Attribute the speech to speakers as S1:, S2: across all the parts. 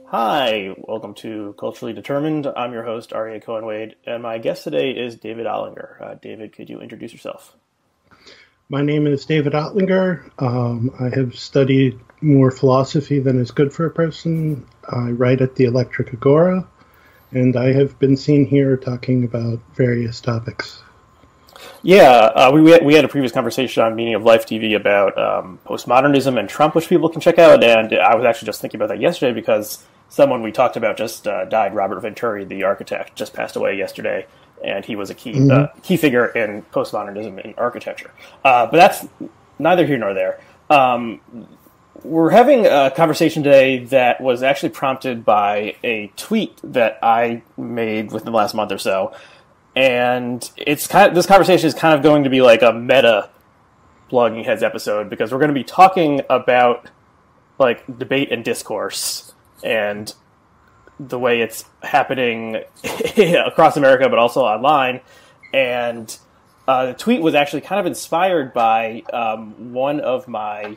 S1: Hi, welcome to Culturally Determined. I'm your host, Aryeh Cohen-Wade, and my guest today is David Ottlinger. David, could you introduce yourself?
S2: My name is David Ottlinger. I have studied more philosophy than is good for a person. I write at the Electric Agora, and I have been seen here talking about various topics.
S1: Yeah, we had a previous conversation on Meaning of Life TV about postmodernism and Trump, which people can check out, and I was actually just thinking about that yesterday because someone we talked about just died. Robert Venturi, the architect, just passed away yesterday, and he was a key figure in postmodernism in architecture. But that's neither here nor there. We're having a conversation today that was actually prompted by a tweet that I made within the last month or so, and this conversation is kind of going to be like a meta Blogging Heads episode because we're going to be talking about like debate and discourse and the way it's happening across America, but also online. And the tweet was actually kind of inspired by one of my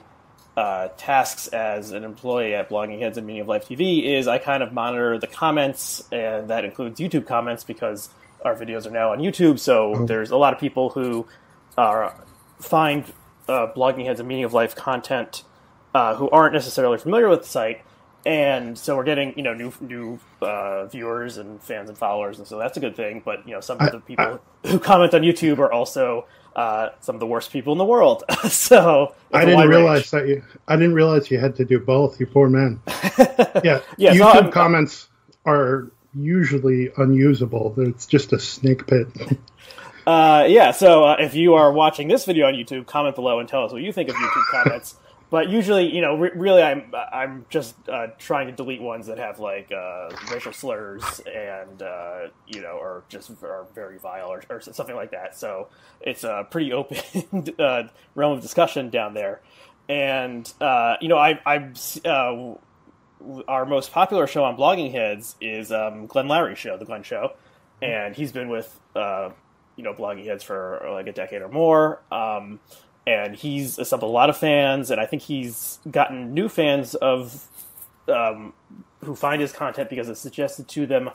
S1: tasks as an employee at Blogging Heads and Meaning of Life TV is I kind of monitor the comments, and that includes YouTube comments because our videos are now on YouTube. So there's a lot of people who find Blogging Heads and Meaning of Life content who aren't necessarily familiar with the site. And so we're getting, new viewers and fans and followers, and so that's a good thing. But some of the people who comment on YouTube are also some of the worst people in the world. So
S2: I didn't realize you had to do both. You poor man. Yeah,
S1: yeah.
S2: YouTube comments are usually unusable. It's just a snake pit.
S1: Yeah. So if you are watching this video on YouTube, comment below and tell us what you think of YouTube comments. But usually, really, I'm just trying to delete ones that have like racial slurs and or just are very vile or something like that. So it's a pretty open realm of discussion down there. And our most popular show on Blogging Heads is Glenn Larry's show, The Glenn Show, and he's been with Blogging Heads for like a decade or more. And he's assembled a lot of fans, and I think he's gotten new fans of who find his content because it's suggested to them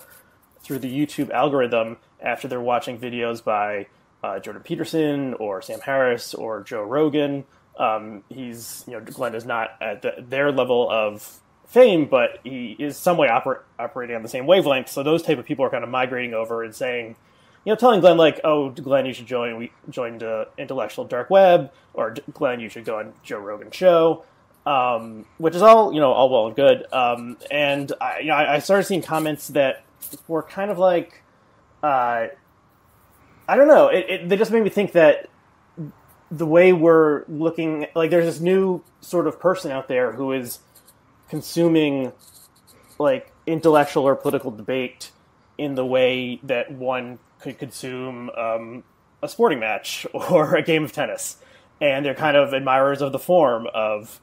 S1: through the YouTube algorithm after they're watching videos by Jordan Peterson or Sam Harris or Joe Rogan. Glenn is not at their level of fame, but he is some way operating on the same wavelength. So those type of people are kind of migrating over and saying, telling Glenn like, "Oh, Glenn, you should join the intellectual dark web," or "Glenn, you should go on Joe Rogan's show," which is all all well and good. And I started seeing comments that were kind of like, I don't know. They just made me think that the way we're looking, like, there's this new sort of person out there who is consuming like intellectual or political debate in the way that one could consume a sporting match or a game of tennis, and they're kind of admirers of the form of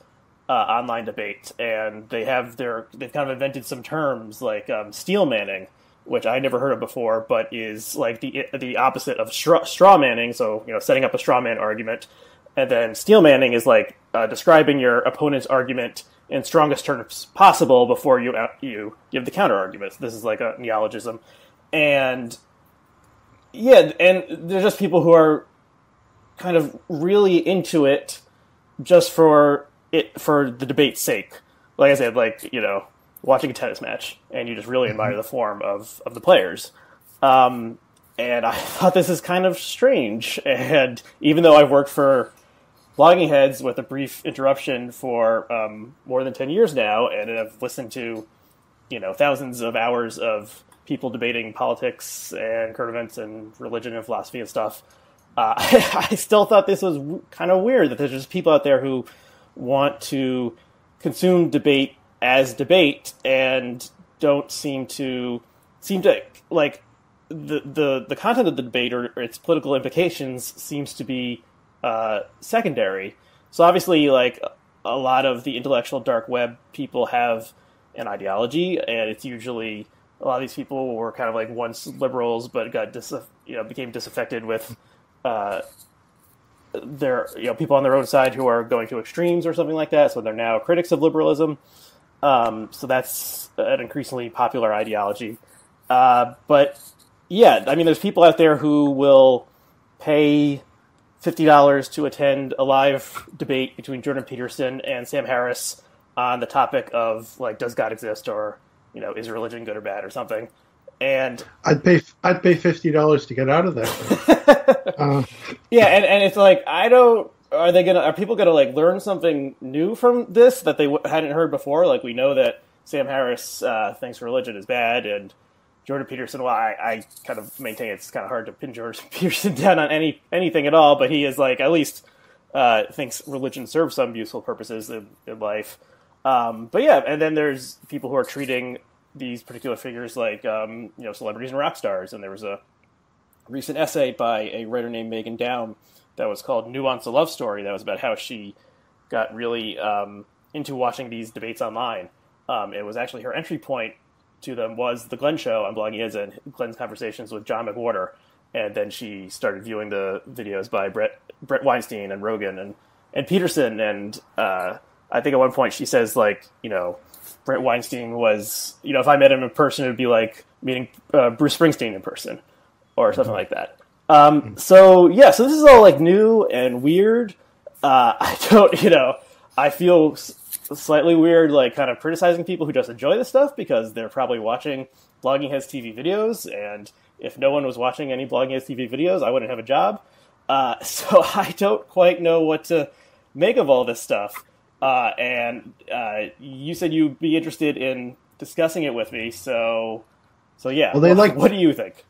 S1: online debate, and they've kind of invented some terms like steel manning, which I never heard of before, but is like the opposite of straw manning. So setting up a straw man argument, and then steel manning is like describing your opponent's argument in strongest terms possible before you give the counter arguments. This is like a neologism, and yeah, and there's just people who are kind of really into it just for the debate's sake. Like I said, like, watching a tennis match, and you just really admire the form of the players. And I thought this is kind of strange. And even though I've worked for Blogging Heads with a brief interruption for more than 10 years now, and I've listened to, thousands of hours of people debating politics and current events and religion and philosophy and stuff, I still thought this was kind of weird that there's just people out there who want to consume debate as debate and don't seem to like the content of the debate or its political implications seems to be secondary. So obviously, like, a lot of the intellectual dark web people have an ideology, and it's usually a lot of these people were kind of like once liberals, but became disaffected with there are people on their own side who are going to extremes or something like that, so they're now critics of liberalism. So that's an increasingly popular ideology. But yeah, I mean, there's people out there who will pay $50 to attend a live debate between Jordan Peterson and Sam Harris on the topic of, like, does God exist, or, is religion good or bad or something. And
S2: I'd pay $50 to get out of there.
S1: Yeah, and it's like, are people gonna like learn something new from this that they hadn't heard before? Like, we know that Sam Harris thinks religion is bad, and Jordan Peterson, well, I kind of maintain it's kind of hard to pin Jordan Peterson down on anything at all, but he is, like, at least thinks religion serves some useful purposes in life. But yeah, and then there's people who are treating these particular figures like, celebrities and rock stars. And there was a recent essay by a writer named Megan Down that was called Nuance a Love Story, that was about how she got really into watching these debates online. It was actually her entry point to them was the Glenn Show on Blogging Heads and Glenn's conversations with John McWhorter. And then she started viewing the videos by Brett Weinstein and Rogan and Peterson. And I think at one point she says, like, Brett Weinstein was, if I met him in person, it would be like meeting Bruce Springsteen in person or something like that. So this is all, like, new and weird. I don't, I feel slightly weird, like, kind of criticizing people who just enjoy this stuff, because they're probably watching Blogging Heads TV videos, and if no one was watching any Blogging Heads TV videos, I wouldn't have a job. So I don't quite know what to make of all this stuff. And you said you'd be interested in discussing it with me, so yeah.
S2: Well,
S1: what do you think?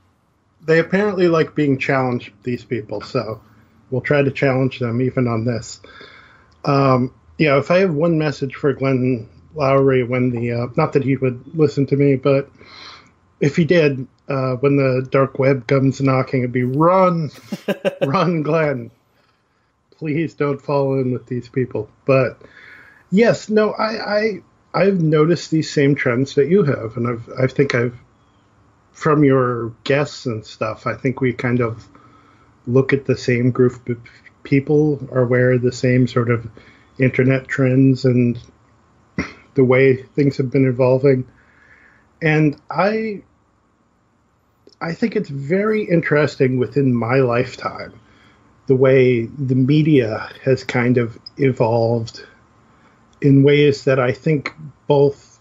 S2: They apparently like being challenged, these people, so we'll try to challenge them even on this. If I have one message for Glenn Loury when not that he would listen to me, but if he did, when the dark web comes knocking, it'd be run, Glenn. Please don't fall in with these people. But yes, no, I've noticed these same trends that you have, and I think from your guests and stuff, I think we kind of look at the same group of people, are aware of the same sort of internet trends and the way things have been evolving. And I think it's very interesting within my lifetime the way the media has kind of evolved in ways that I think both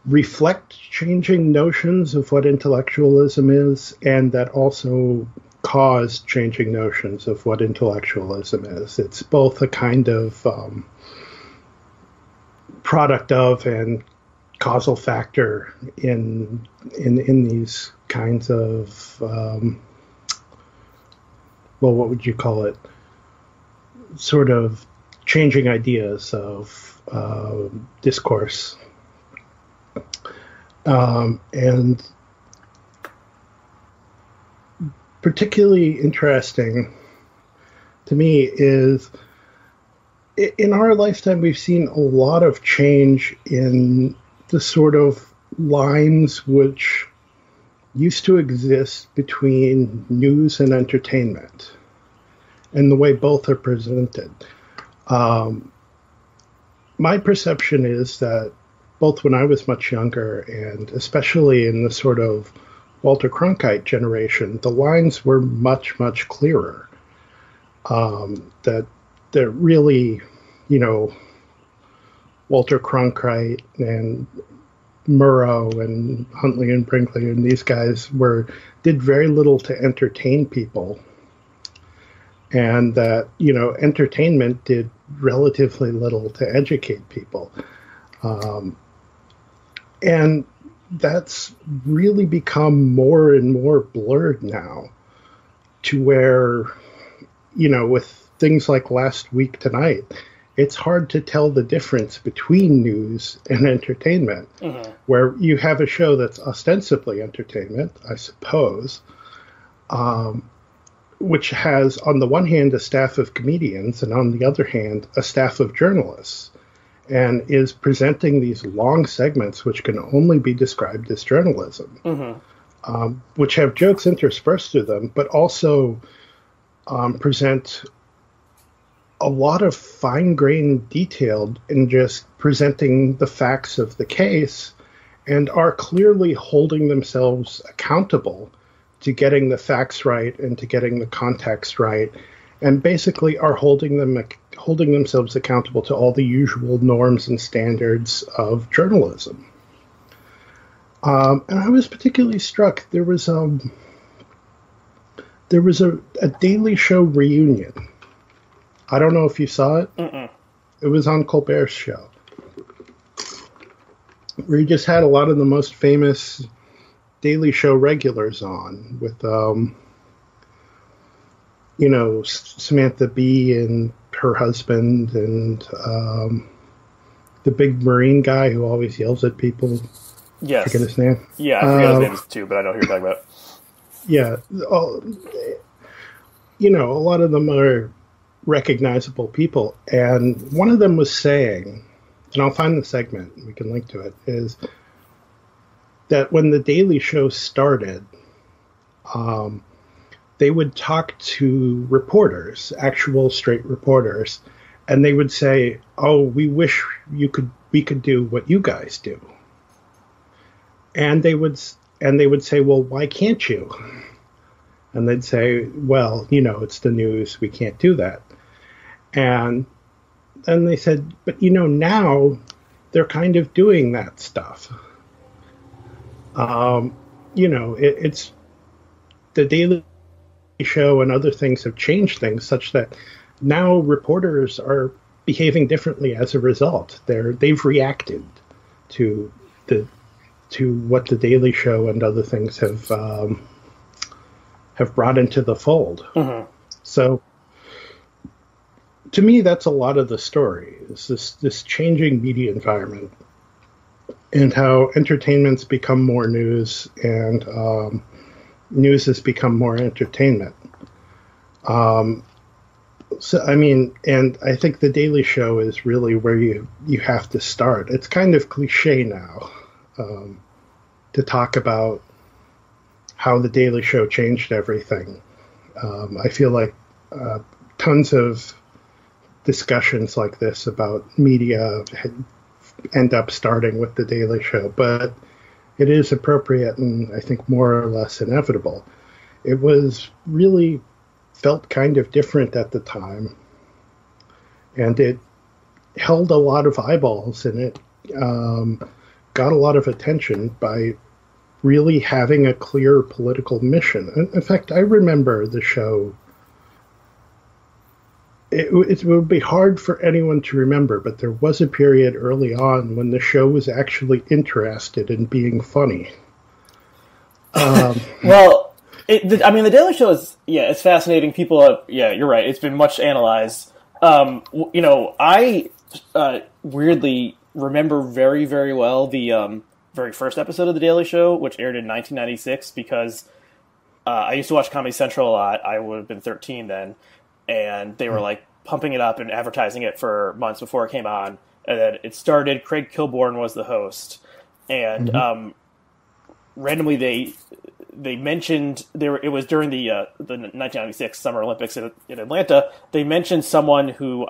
S2: reflect changing notions of what intellectualism is, and that also cause changing notions of what intellectualism is. It's both a kind of product of and causal factor in these kinds of what would you call it? Sort of changing ideas of discourse. And particularly interesting to me is in our lifetime, we've seen a lot of change in the sort of lines which used to exist between news and entertainment and the way both are presented. My perception is that both when I was much younger and especially in the sort of Walter Cronkite generation, the lines were much, much clearer. That really, Walter Cronkite and Murrow and Huntley and Brinkley and these guys did very little to entertain people. And that, entertainment did relatively little to educate people. And that's really become more and more blurred now, to where, with things like Last Week Tonight, it's hard to tell the difference between news and entertainment, where you have a show that's ostensibly entertainment, I suppose, which has, on the one hand, a staff of comedians, and on the other hand, a staff of journalists, and is presenting these long segments which can only be described as journalism, which have jokes interspersed through them, but also present a lot of fine-grained detail in just presenting the facts of the case, and are clearly holding themselves accountable to getting the facts right and to getting the context right, and basically are holding themselves accountable to all the usual norms and standards of journalism. And I was particularly struck. There was a Daily Show reunion. I don't know if you saw it.
S1: Mm-mm.
S2: It was on Colbert's show, where he just had a lot of the most famous Daily Show regulars on, with Samantha Bee and her husband, and the big Marine guy who always yells at people.
S1: Yes.
S2: I forget his name.
S1: Yeah, I forget his name too, but I know who you're talking about.
S2: Yeah. A lot of them are recognizable people. And one of them was saying, and I'll find the segment, we can link to it, is that when the Daily Show started, they would talk to reporters, actual straight reporters, and they would say, "Oh, we wish we could do what you guys do." And they would say, "Well, why can't you?" And they'd say, "Well, it's the news, we can't do that." And then they said, "But now they're kind of doing that stuff." It's the Daily Show and other things have changed things such that now reporters are behaving differently as a result. They've reacted to what the Daily Show and other things have brought into the fold. Mm-hmm. So, to me, that's a lot of the story. Is this changing media environment, and how entertainment's become more news, and news has become more entertainment. And I think the Daily Show is really where you have to start. It's kind of cliche now to talk about how the Daily Show changed everything. I feel like tons of discussions like this about media end up starting with the Daily Show, but it is appropriate and I think more or less inevitable. It was really felt kind of different at the time, and it held a lot of eyeballs, and it got a lot of attention by really having a clear political mission. In fact, I remember the show. It would be hard for anyone to remember, but there was a period early on when the show was actually interested in being funny.
S1: Well, the Daily Show is, it's fascinating. People, you're right. It's been much analyzed. I weirdly remember very, very well the very first episode of The Daily Show, which aired in 1996, because I used to watch Comedy Central a lot. I would have been 13 then, and they were pumping it up and advertising it for months before it came on. And then it started. Craig Kilborn was the host, and randomly they mentioned it was during the 1996 Summer Olympics in Atlanta. They mentioned someone who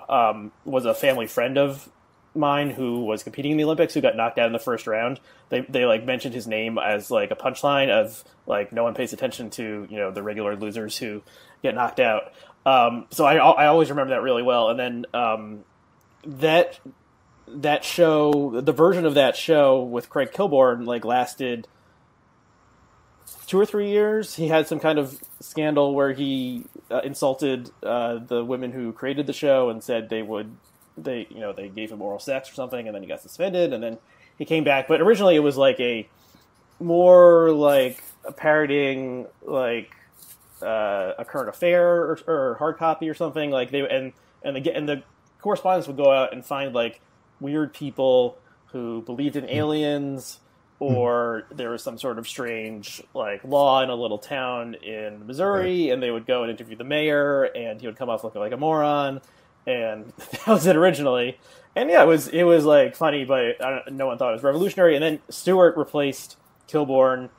S1: was a family friend of mine who was competing in the Olympics, who got knocked out in the first round. They mentioned his name as a punchline of no one pays attention to the regular losers who get knocked out. So I always remember that really well. And then that show, the version of that show with Craig Kilborn, lasted 2 or 3 years. He had some kind of scandal where he insulted the women who created the show and said they gave him oral sex or something, and then he got suspended, and then he came back. But originally it was a more a parodying a current affair or hard copy or something. The correspondents would go out and find weird people who believed in aliens, or there was some sort of strange law in a little town in Missouri, and they would go and interview the mayor, and he would come off looking like a moron. And that was it originally. And it was funny, but no one thought it was revolutionary. And then Stewart replaced Kilborn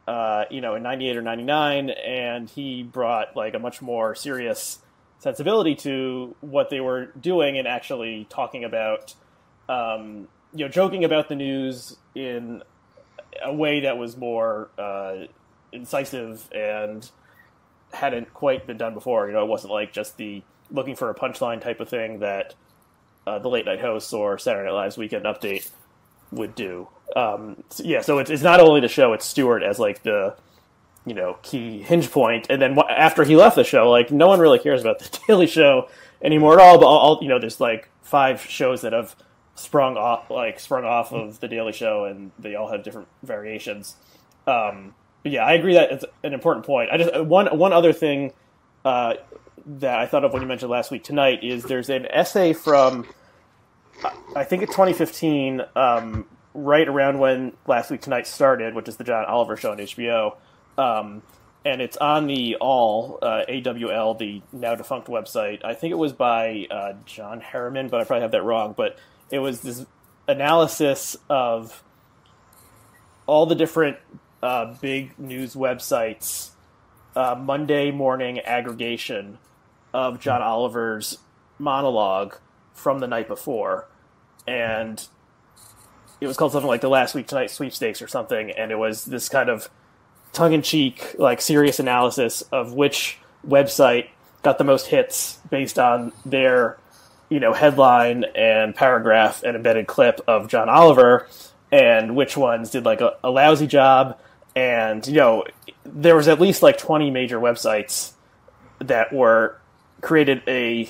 S1: in 98 or 99, and he brought like a much more serious sensibility to what they were doing and actually talking about, joking about the news in a way that was more incisive and hadn't quite been done before. It wasn't like just the looking for a punchline type of thing that the late night hosts or Saturday Night Live's Weekend Update would do. So it's not only the show, it's Stewart as like the key hinge point. And then after he left the show, like no one really cares about the Daily Show anymore at all. But there's like 5 shows that have sprung off of the Daily Show, and they all have different variations. But yeah, I agree that it's an important point. I just one other thing that I thought of when you mentioned Last Week Tonight is there's an essay from I think it's 2015, right around when Last Week Tonight started, which is the John Oliver show on HBO. And it's on the AWL, the now defunct website. I think it was by John Harriman, but I probably have that wrong. But it was this analysis of all the different big news websites' Monday morning aggregation of John Oliver's monologue from the night before. And it was called something like the Last Week Tonight Sweepstakes or something, and it was this kind of tongue-in-cheek, like serious analysis of which website got the most hits based on their, headline and paragraph and embedded clip of John Oliver, and which ones did like a lousy job. And there was at least like 20 major websites that were created a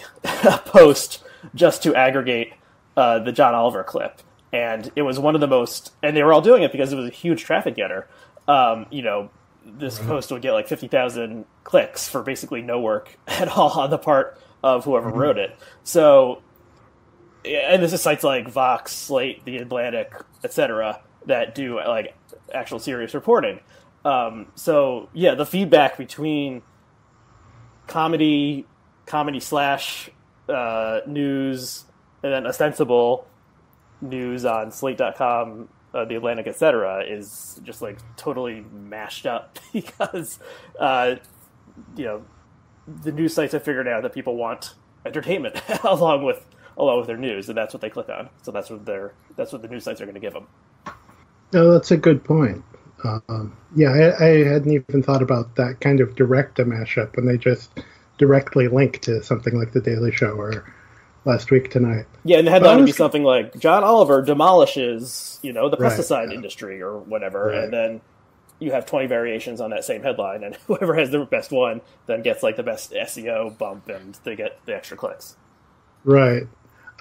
S1: post just to aggregate the John Oliver clip. And it was one of the most, and they were all doing it because it was a huge traffic getter. This post would get like 50,000 clicks for basically no work at all on the part of whoever wrote it. So, and this is sites like Vox, Slate, The Atlantic, etc., that do like actual serious reporting. So yeah, the feedback between comedy slash news, and then ostensible news on Slate.com, The Atlantic, etc., is just like totally mashed up because the news sites have figured out that people want entertainment along with their news, and that's what they click on. So that's what the news sites are going to give them.
S2: No, that's a good point. I hadn't even thought about that kind of direct a mashup when they just directly link to something like The Daily Show or Last Week Tonight.
S1: Yeah, and the headline would be something like, John Oliver demolishes, the pesticide industry or whatever, right. And then you have 20 variations on that same headline, and whoever has the best one then gets like the best SEO bump, and they get the extra clicks.
S2: Right.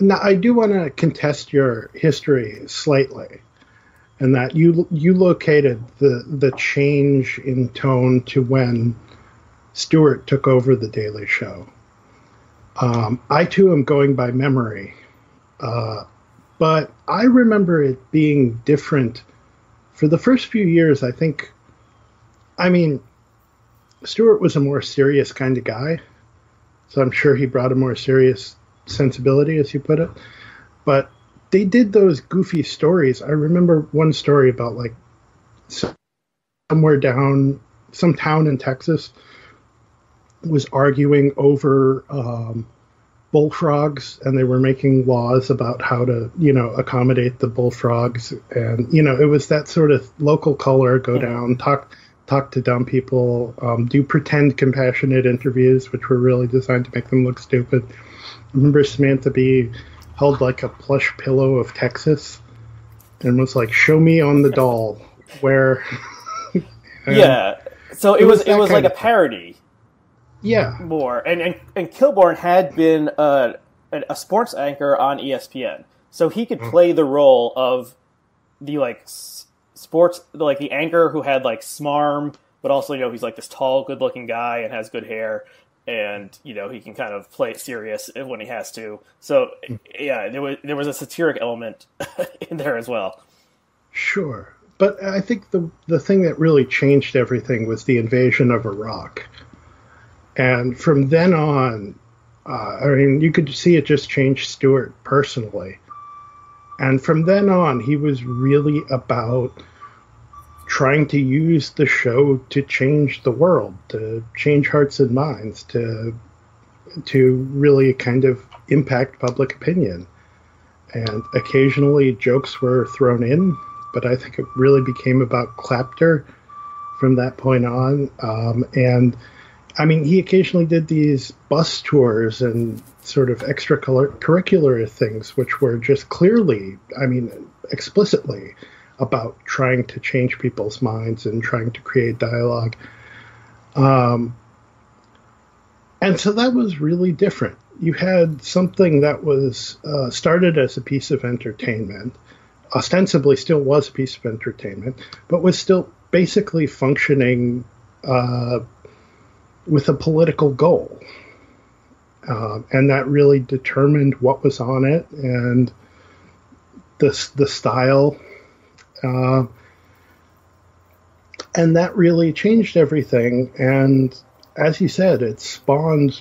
S2: Now, I do want to contest your history slightly, and that you located the change in tone to when Stewart took over The Daily Show. I, too, am going by memory, but I remember it being different. For the first few years, Stewart was a more serious kind of guy, so I'm sure he brought a more serious sensibility, as you put it. But they did those goofy stories. I remember one story about, like, somewhere down, some town in Texas was arguing over bullfrogs, and they were making laws about how to, accommodate the bullfrogs. And, it was that sort of local color, go down, talk to dumb people, do pretend compassionate interviews, which were really designed to make them look stupid. I remember Samantha Bee held like a plush pillow of Texas and was like, "Show me on the doll where."
S1: Yeah. So it was like a parody.
S2: Yeah.
S1: More. And Kilborn had been a sports anchor on ESPN. So he could play the role of the like sports, like the anchor who had like smarm, but also, he's like this tall, good looking guy and has good hair. And, he can kind of play it serious when he has to. So, yeah, there was a satiric element in there as well.
S2: Sure. But I think the thing that really changed everything was the invasion of Iraq. And from then on, you could see it just changed Stewart personally. And from then on, he was really about trying to use the show to change the world, to change hearts and minds, to really kind of impact public opinion. And occasionally jokes were thrown in, but I think it really became about clapter from that point on. And I mean, he occasionally did these bus tours and sort of extracurricular things, which were just clearly, I mean, explicitly about trying to change people's minds and trying to create dialogue. And so that was really different. You had something that was started as a piece of entertainment, ostensibly still was a piece of entertainment, but was still basically functioning with a political goal. And that really determined what was on it and the style. And that really changed everything. And as you said, it spawned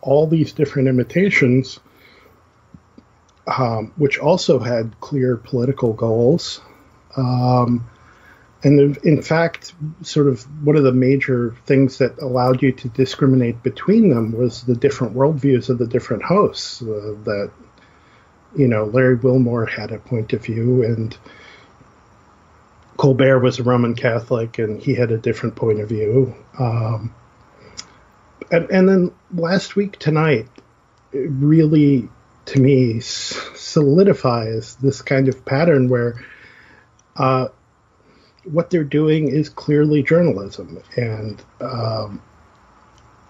S2: all these different imitations, which also had clear political goals. And in fact, sort of one of the major things that allowed you to discriminate between them was the different worldviews of the different hosts. That, you know, Larry Wilmore had a point of view, and Colbert was a Roman Catholic, and he had a different point of view. And then last week tonight, it really, to me, solidifies this kind of pattern where what they're doing is clearly journalism. And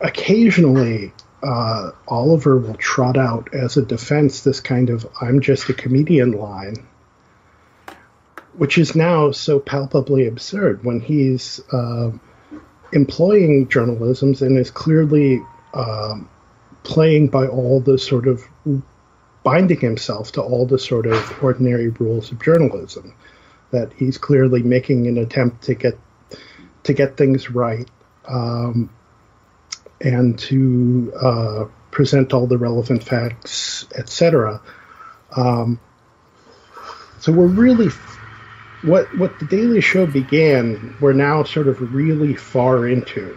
S2: occasionally, Oliver will trot out as a defense this kind of "I'm just a comedian" line, which is now so palpably absurd when he's employing journalisms and is clearly playing by all the sort of binding himself to all the sort of ordinary rules of journalism. That he's clearly making an attempt to get things right, and to present all the relevant facts, etc. So we're really what the Daily Show began, we're now sort of really far into.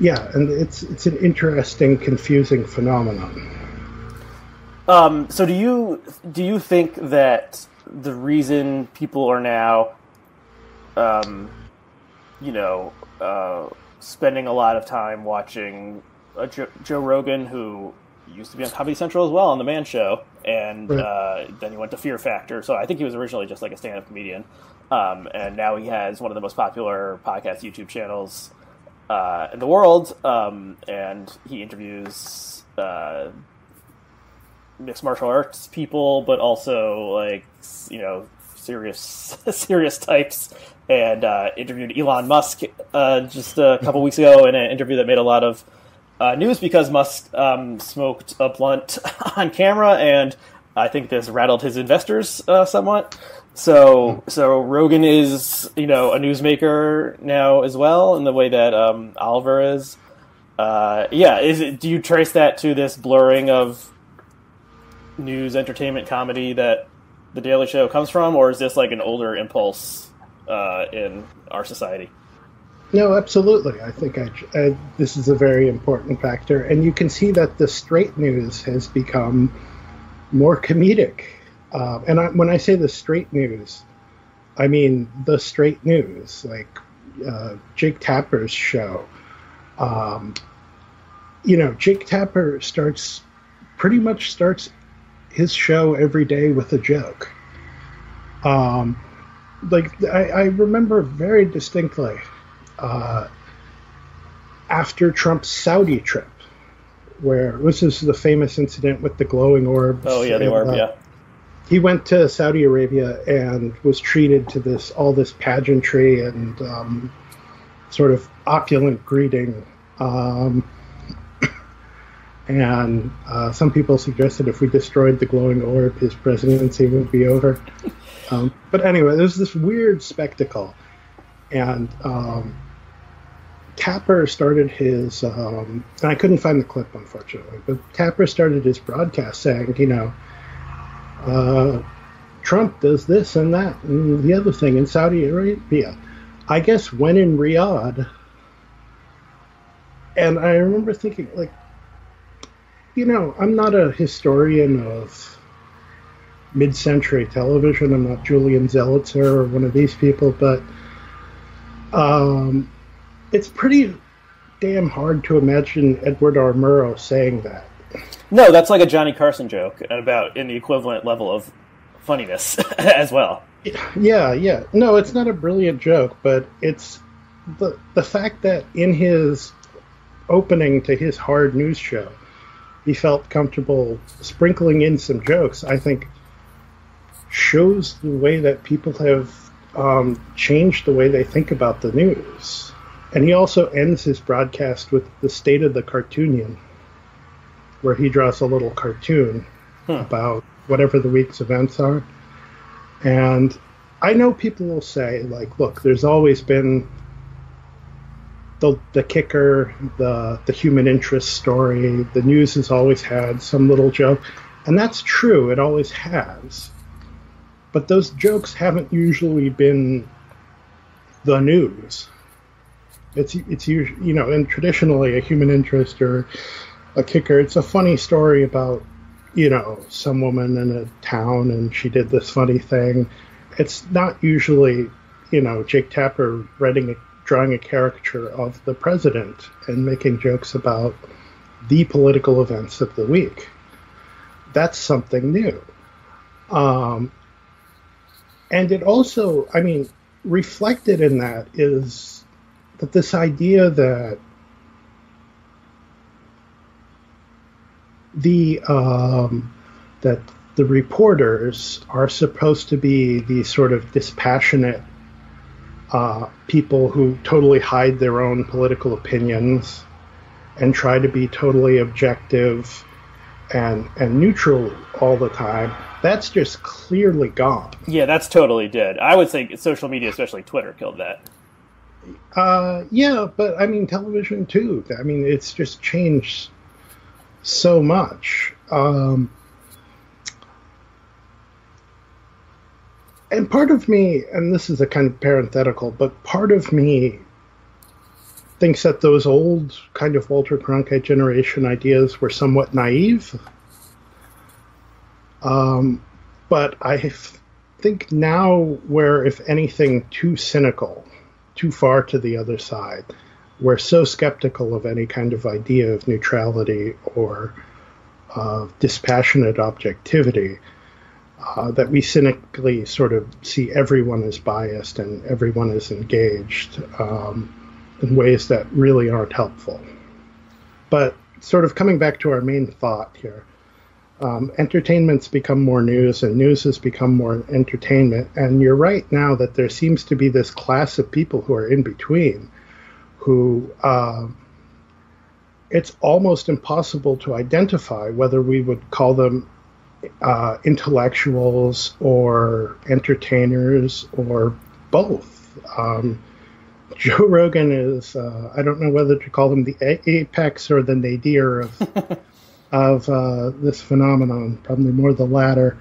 S2: Yeah, and it's an interesting, confusing phenomenon.
S1: So do you think that the reason people are now, spending a lot of time watching Joe Rogan, who used to be on Comedy Central as well on The Man Show, and then he went to Fear Factor. So I think he was originally just like a stand-up comedian, and now he has one of the most popular podcast YouTube channels in the world, and he interviews mixed martial arts people, but also like serious types, and interviewed Elon Musk just a couple weeks ago in an interview that made a lot of news because Musk smoked a blunt on camera, and I think this rattled his investors somewhat. So Rogan is a newsmaker now as well in the way that Oliver is. Do you trace that to this blurring of news, entertainment, comedy that The Daily Show comes from, or is this like an older impulse in our society?
S2: No, absolutely. I think this is a very important factor, and you can see that the straight news has become more comedic. When I say the straight news, I mean the straight news, like Jake Tapper's show. Jake Tapper pretty much starts his show every day with a joke. I remember very distinctly after Trump's Saudi trip, where this is the famous incident with the glowing orbs.
S1: Oh yeah, the orb. Yeah.
S2: He went to Saudi Arabia and was treated to all this pageantry and sort of opulent greeting. And some people suggested if we destroyed the glowing orb, his presidency would be over. But anyway, there's this weird spectacle. And Tapper started his, and I couldn't find the clip, unfortunately, but Tapper started his broadcast saying, Trump does this and that and the other thing in Saudi Arabia. I guess when in Riyadh, and I remember thinking, like, I'm not a historian of mid-century television. I'm not Julian Zelitzer or one of these people, but it's pretty damn hard to imagine Edward R. Murrow saying that.
S1: No, that's like a Johnny Carson joke about in the equivalent level of funniness as well.
S2: Yeah. No, it's not a brilliant joke, but it's the fact that in his opening to his hard news show, he felt comfortable sprinkling in some jokes, I think shows the way that people have changed the way they think about the news. And he also ends his broadcast with the State of the Cartoonian, where he draws a little cartoon about whatever the week's events are. And I know people will say, like, look, there's always been the kicker, the human interest story. The news has always had some little joke. And that's true. It always has. But those jokes haven't usually been the news. It's usually, and traditionally a human interest or a kicker, it's a funny story about, some woman in a town and she did this funny thing. It's not usually, Jake Tapper drawing a caricature of the president and making jokes about the political events of the week. That's something new. And it also, reflected in that is that this idea that the reporters are supposed to be these sort of dispassionate people who totally hide their own political opinions and try to be totally objective and neutral all the time. That's just clearly gone.
S1: Yeah, that's totally dead. I would say social media, especially Twitter, killed that.
S2: Yeah, but television too. It's just changed so much. And part of me, and this is a kind of parenthetical, but part of me thinks that those old kind of Walter Cronkite generation ideas were somewhat naive. But I think now we're, if anything, too cynical, too far to the other side. We're so skeptical of any kind of idea of neutrality or dispassionate objectivity that we cynically sort of see everyone as biased and everyone is engaged in ways that really aren't helpful. But sort of coming back to our main thought here, entertainment's become more news and news has become more entertainment. And you're right now that there seems to be this class of people who are in between who it's almost impossible to identify whether we would call them intellectuals or entertainers or both. Joe Rogan is, I don't know whether to call him the apex or the nadir of this phenomenon, probably more the latter.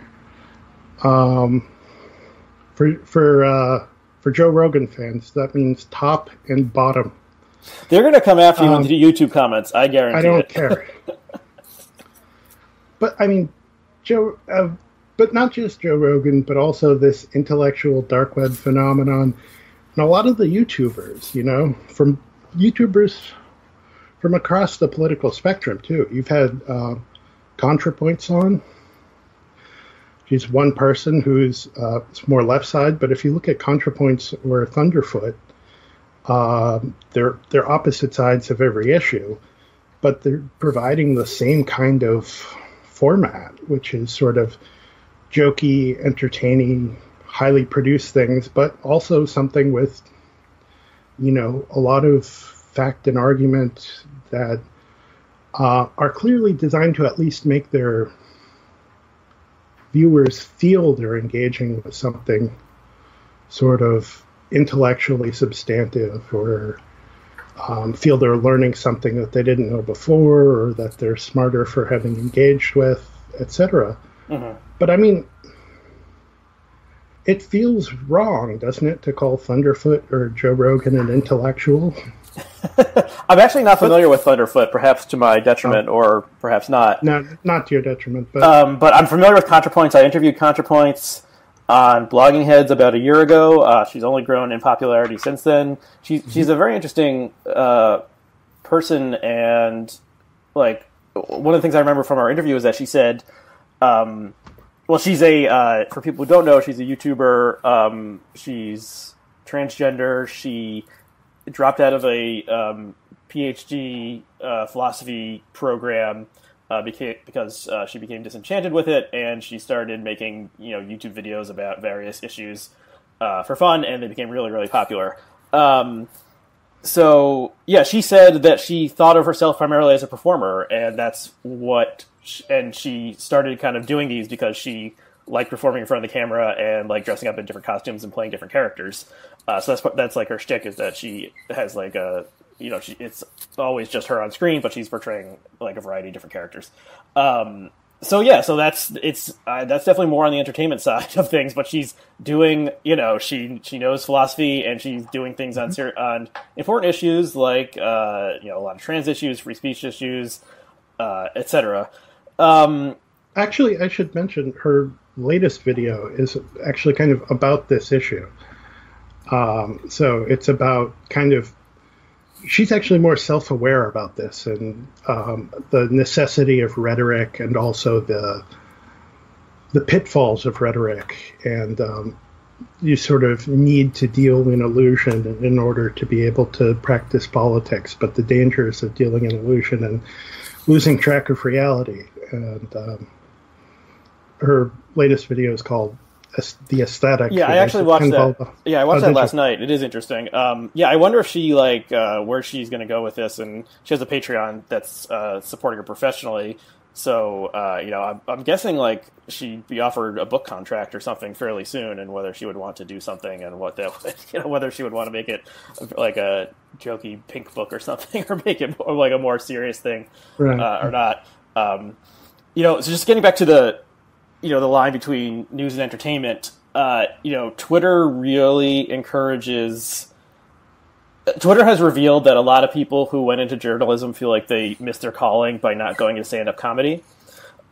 S2: For Joe Rogan fans, that means top and bottom.
S1: They're going to come after you in the YouTube comments, I guarantee it.
S2: I don't care. But Joe, but not just Joe Rogan, but also this intellectual dark web phenomenon, and a lot of the YouTubers, from YouTubers from across the political spectrum too. You've had Contrapoints on. She's one person who's it's more left side, but if you look at Contrapoints or Thunderfoot, they're opposite sides of every issue, but they're providing the same kind of format, which is sort of jokey, entertaining, highly produced things, but also something with, a lot of fact and argument that are clearly designed to at least make their viewers feel they're engaging with something sort of intellectually substantive or feel they're learning something that they didn't know before or that they're smarter for having engaged with, etc. Mm-hmm. But it feels wrong, doesn't it, to call Thunderfoot or Joe Rogan an intellectual?
S1: I'm actually not familiar with Thunderfoot, perhaps to my detriment, or perhaps not.
S2: No, not to your detriment, but
S1: But I'm familiar with Contrapoints. I interviewed Contrapoints on Blogging Heads about a year ago. She's only grown in popularity since then. She's a very interesting person, and like one of the things I remember from our interview is that she said, well, she's for people who don't know, she's a YouTuber. She's transgender. She dropped out of a PhD philosophy program because she became disenchanted with it, and she started making YouTube videos about various issues for fun, and they became really, really popular. So yeah, she said that she thought of herself primarily as a performer, and that's and she started kind of doing these because she liked performing in front of the camera and like dressing up in different costumes and playing different characters. So that's like her shtick, is that she has like it's always just her on screen, but she's portraying like a variety of different characters. So that's definitely more on the entertainment side of things, but she's doing, she knows philosophy, and she's doing things on important issues like, a lot of trans issues, free speech issues, etc.
S2: Actually, I should mention her latest video is actually kind of about this issue. So it's about she's actually more self-aware about this, and the necessity of rhetoric, and also the pitfalls of rhetoric, and you sort of need to deal in illusion in order to be able to practice politics, but the dangers of dealing in illusion and losing track of reality. And her latest video is called The Aesthetic.
S1: Yeah, I actually watched that. I watched that last night. It is interesting. I wonder if she where she's going to go with this. And she has a Patreon that's supporting her professionally. So I'm guessing she'd be offered a book contract or something fairly soon, and whether she would want to do something, and what that would, whether she would want to make it like a jokey pink book or something, or make it more like a more serious thing, right. Or not. So just getting back to the line between news and entertainment, Twitter really encourages. Twitter has revealed that a lot of people who went into journalism feel like they missed their calling by not going to stand-up comedy.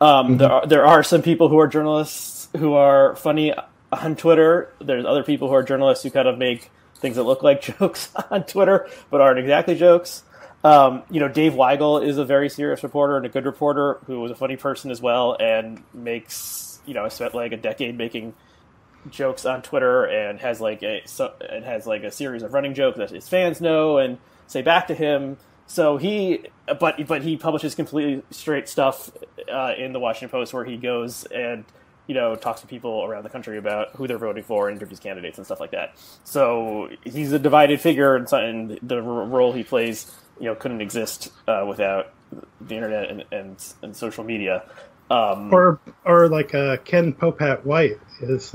S1: There are some people who are journalists who are funny on Twitter. There's other people who are journalists who kind of make things that look like jokes on Twitter, but aren't exactly jokes. Dave Weigel is a very serious reporter and a good reporter who was a funny person as well, and makes, spent like a decade making jokes on Twitter, and has a series of running jokes that his fans know and say back to him. So he publishes completely straight stuff in the Washington Post, where he goes and talks to people around the country about who they're voting for, and interviews candidates and stuff like that. So he's a divided figure, and the role he plays couldn't exist without the internet and social media.
S2: Or like Ken Popat White is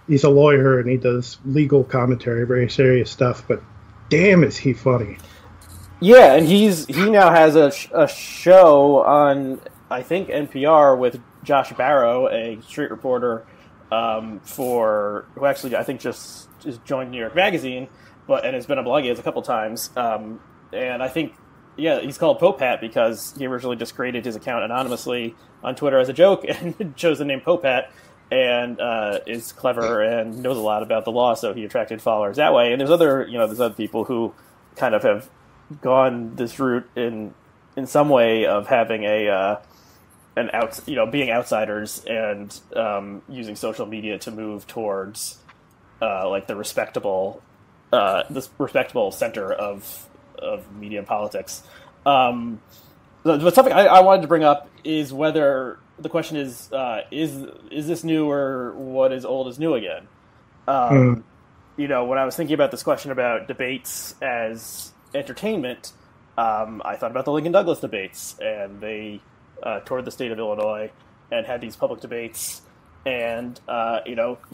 S2: he's a lawyer, and he does legal commentary, very serious stuff, but damn is he funny.
S1: Yeah, and he now has a show on, I think, NPR with Josh Barro, a street reporter who actually I think just joined New York Magazine, and has been on Blogging Heads a couple times. And I think, he's called Popat because he originally just created his account anonymously on Twitter as a joke and chose the name Popat, and is clever and knows a lot about the law, so he attracted followers that way. And there's other people who kind of have gone this route in some way of having being outsiders, and using social media to move towards the respectable center of media and politics. But something I wanted to bring up is whether the question is this new, or what is old is new again? When I was thinking about this question about debates as entertainment, I thought about the Lincoln Douglas debates, and they toured the state of Illinois and had these public debates, and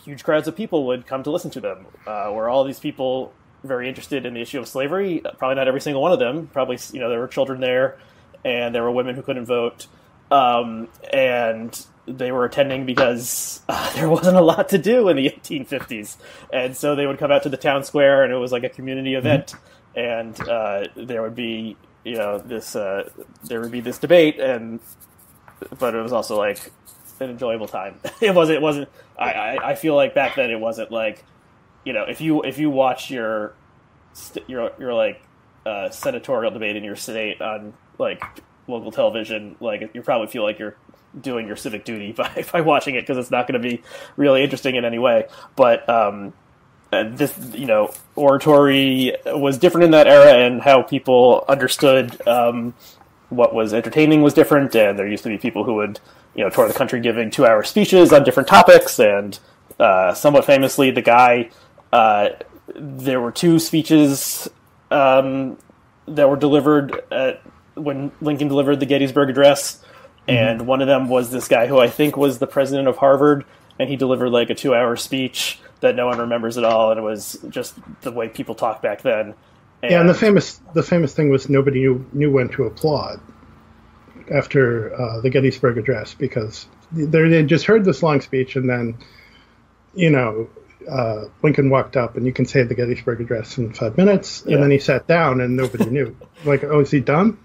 S1: huge crowds of people would come to listen to them, where all these people very interested in the issue of slavery. Probably not every single one of them. Probably there were children there, and there were women who couldn't vote. And they were attending because there wasn't a lot to do in the 1850s, and so they would come out to the town square, and it was like a community event, and there would be this debate, but it was also like an enjoyable time. It wasn't. I feel like back then it wasn't like, if you watch your like senatorial debate in your state on like local television, like you probably feel like you're doing your civic duty by watching it, because it's not going to be really interesting in any way. But this, oratory was different in that era, and how people understood what was entertaining was different. And there used to be people who would, tour the country giving 2-hour speeches on different topics. And somewhat famously, the guy, there were 2 speeches that were delivered when Lincoln delivered the Gettysburg Address. And one of them was this guy who I think was the president of Harvard, and he delivered like a 2-hour speech that no one remembers at all, and it was just the way people talked back then.
S2: And the famous thing was nobody knew when to applaud after the Gettysburg Address, because they just heard this long speech, and then Lincoln walked up, and you can say the Gettysburg Address in 5 minutes, and then he sat down, and nobody knew. Like, oh, is he done?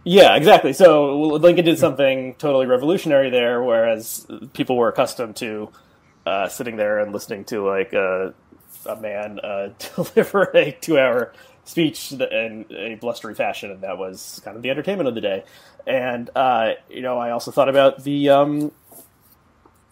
S1: Yeah, exactly. So Lincoln did something totally revolutionary there, whereas people were accustomed to sitting there and listening to like a man deliver a 2-hour speech in a blustery fashion, and that was kind of the entertainment of the day. And I also thought about the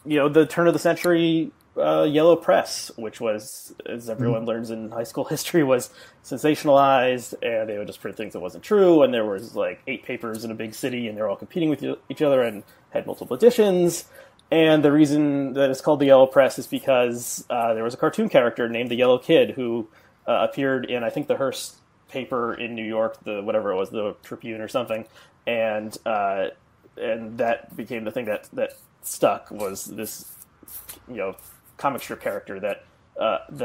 S1: the turn of the century yellow press, which was, as everyone learns in high school history, was sensationalized, and they would just print things that wasn't true. And there was like 8 papers in a big city, and they're all competing with each other and had multiple editions. And the reason that it's called the yellow press is because there was a cartoon character named the Yellow Kid who appeared in, I think, the Hearst paper in New York, the Tribune or something, and that became the thing that stuck, was this comic strip character that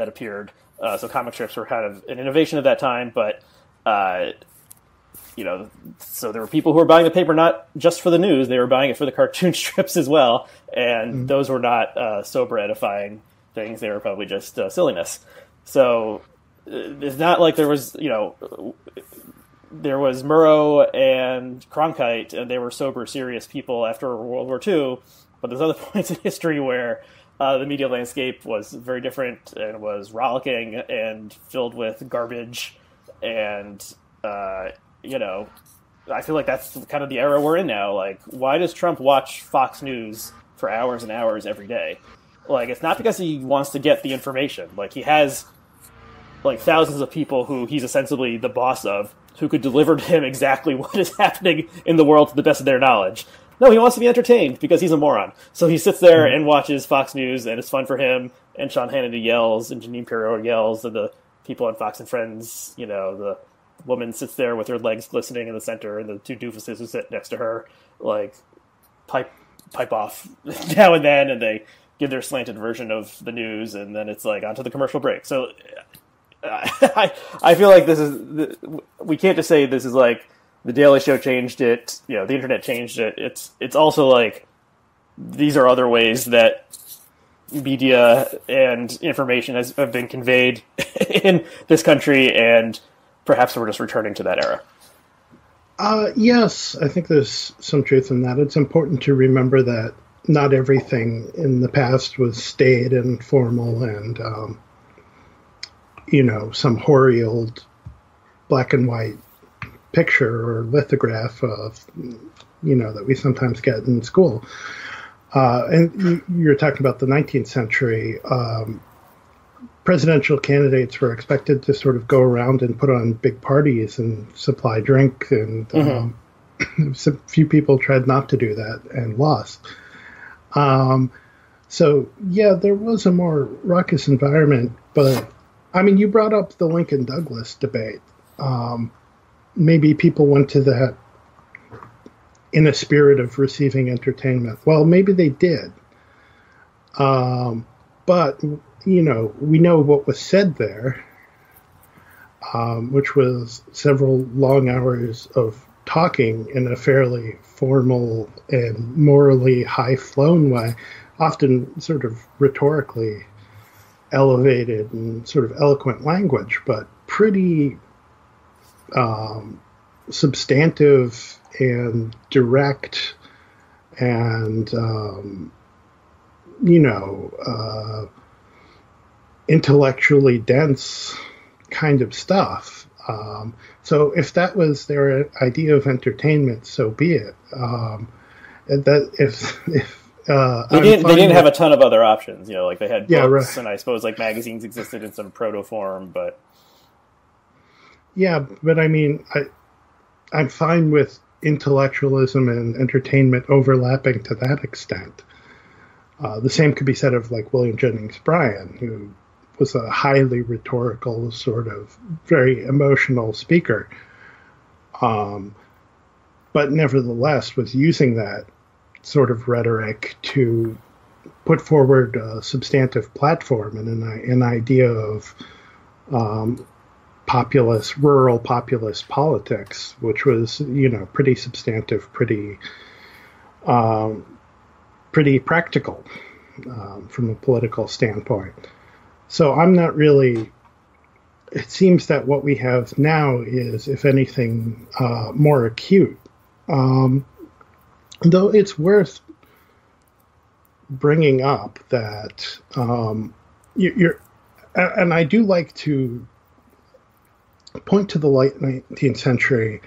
S1: appeared. So comic strips were kind of an innovation at that time, but so there were people who were buying the paper not just for the news; they were buying it for the cartoon strips as well, and those were not sober, edifying things. They were probably just silliness. So it's not like there was Murrow and Cronkite, and they were sober, serious people after World War II. But there's other points in history where the media landscape was very different, and was rollicking and filled with garbage. And, I feel like that's kind of the era we're in now. Like, why does Trump watch Fox News for hours and hours every day? Like, it's not because he wants to get the information. Like, he has, like, thousands of people who he's ostensibly the boss of, who could deliver to him exactly what is happening in the world to the best of their knowledge. No, he wants to be entertained because he's a moron. So he sits there and watches Fox News, and it's fun for him. And Sean Hannity yells, and Janine Pirro yells, and the people on Fox and Friends, the woman sits there with her legs glistening in the center, and the 2 doofuses who sit next to her, like, pipe off now and then, and they give their slanted version of the news, and then it's like onto the commercial break. So I feel like we can't just say this is like the Daily Show changed it, the internet changed it. It's also like these are other ways that media and information have been conveyed in this country, and perhaps we're just returning to that era.
S2: Yes, I think there's some truth in that. It's important to remember that not everything in the past was staid and formal and, some hoary old black and white picture or lithograph of, that we sometimes get in school. And you're talking about the 19th century. Presidential candidates were expected to sort of go around and put on big parties and supply drink, and a few people tried not to do that and lost. So, yeah, there was a more raucous environment, but, I mean, you brought up the Lincoln-Douglas debate. Maybe people went to that in a spirit of receiving entertainment. Well, maybe they did. But, we know what was said there, which was several long hours of talking in a fairly formal and morally high-flown way, often sort of rhetorically elevated and sort of eloquent language, but pretty substantive and direct and, intellectually dense kind of stuff. So if that was their idea of entertainment, so be it. They
S1: didn't have a ton of other options, like they had books,
S2: right.
S1: And I suppose like magazines existed in some proto form, but
S2: I mean, I'm fine with intellectualism and entertainment overlapping to that extent. The same could be said of like William Jennings Bryan, who was a highly rhetorical, sort of very emotional speaker, but nevertheless was using that sort of rhetoric to put forward a substantive platform and an idea of rural populist politics, which was, pretty substantive, pretty practical from a political standpoint. So I'm not really. It seems that what we have now is, if anything, more acute. Though it's worth bringing up that and I do like to point to the late 19th century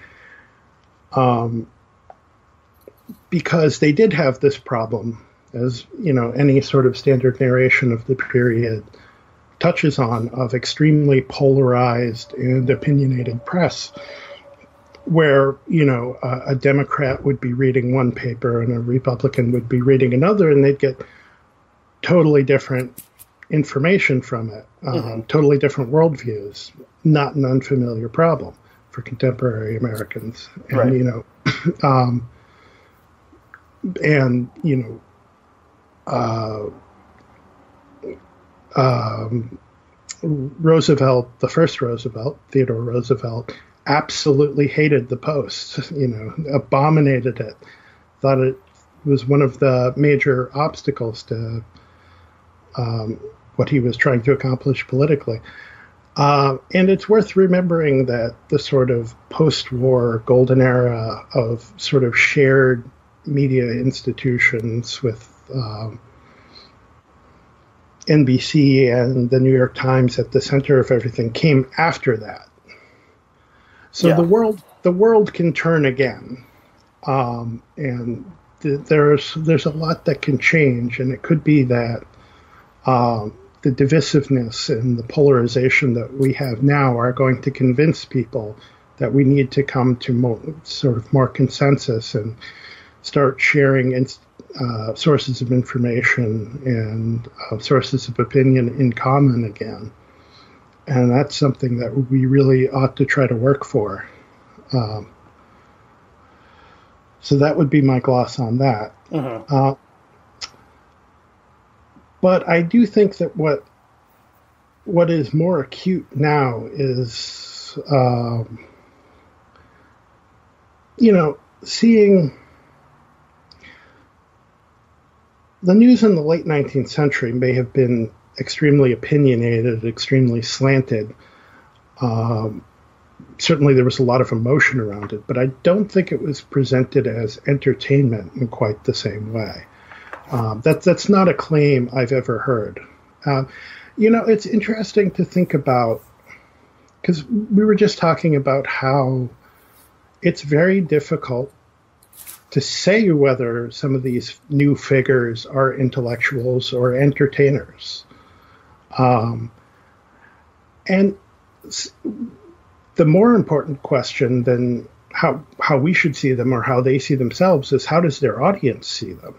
S2: because they did have this problem, as any sort of standard narration of the period touches on, of extremely polarized and opinionated press, where a Democrat would be reading one paper and a Republican would be reading another, and they'd get totally different information from it, totally different worldviews. Not an unfamiliar problem for contemporary Americans, and Roosevelt, the first Roosevelt, Theodore Roosevelt, absolutely hated the Post, abominated it, thought it was one of the major obstacles to what he was trying to accomplish politically. And it's worth remembering that the sort of post-war golden era of sort of shared media institutions with NBC and the New York Times at the center of everything came after that. So the world can turn again, and there's a lot that can change, and it could be that the divisiveness and the polarization that we have now are going to convince people that we need to come to more consensus and start sharing sources of information and sources of opinion in common again. And that's something that we really ought to try to work for. So that would be my gloss on that. But I do think that what is more acute now is, seeing the news in the late 19th century may have been extremely opinionated, extremely slanted. Certainly there was a lot of emotion around it, but I don't think it was presented as entertainment in quite the same way. That's not a claim I've ever heard. It's interesting to think about, because we were just talking about how it's very difficult to say whether some of these new figures are intellectuals or entertainers. And the more important question than how we should see them or how they see themselves is, how does their audience see them?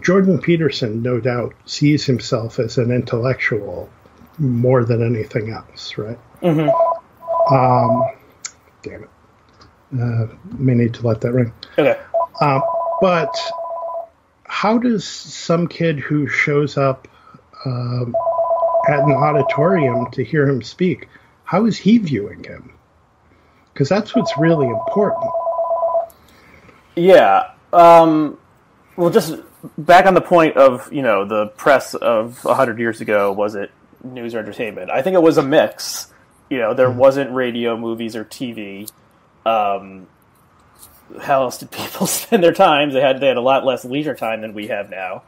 S2: Jordan Peterson, no doubt, sees himself as an intellectual more than anything else, right? Damn it. May need to let that ring.
S1: Okay.
S2: But how does some kid who shows up at an auditorium to hear him speak, how is he viewing him? because that's what's really important.
S1: Yeah. Well, just back on the point of, the press of 100 years ago, was it news or entertainment? I think it was a mix. There wasn't radio, movies, or TV. How else did people spend their time? They had a lot less leisure time than we have now.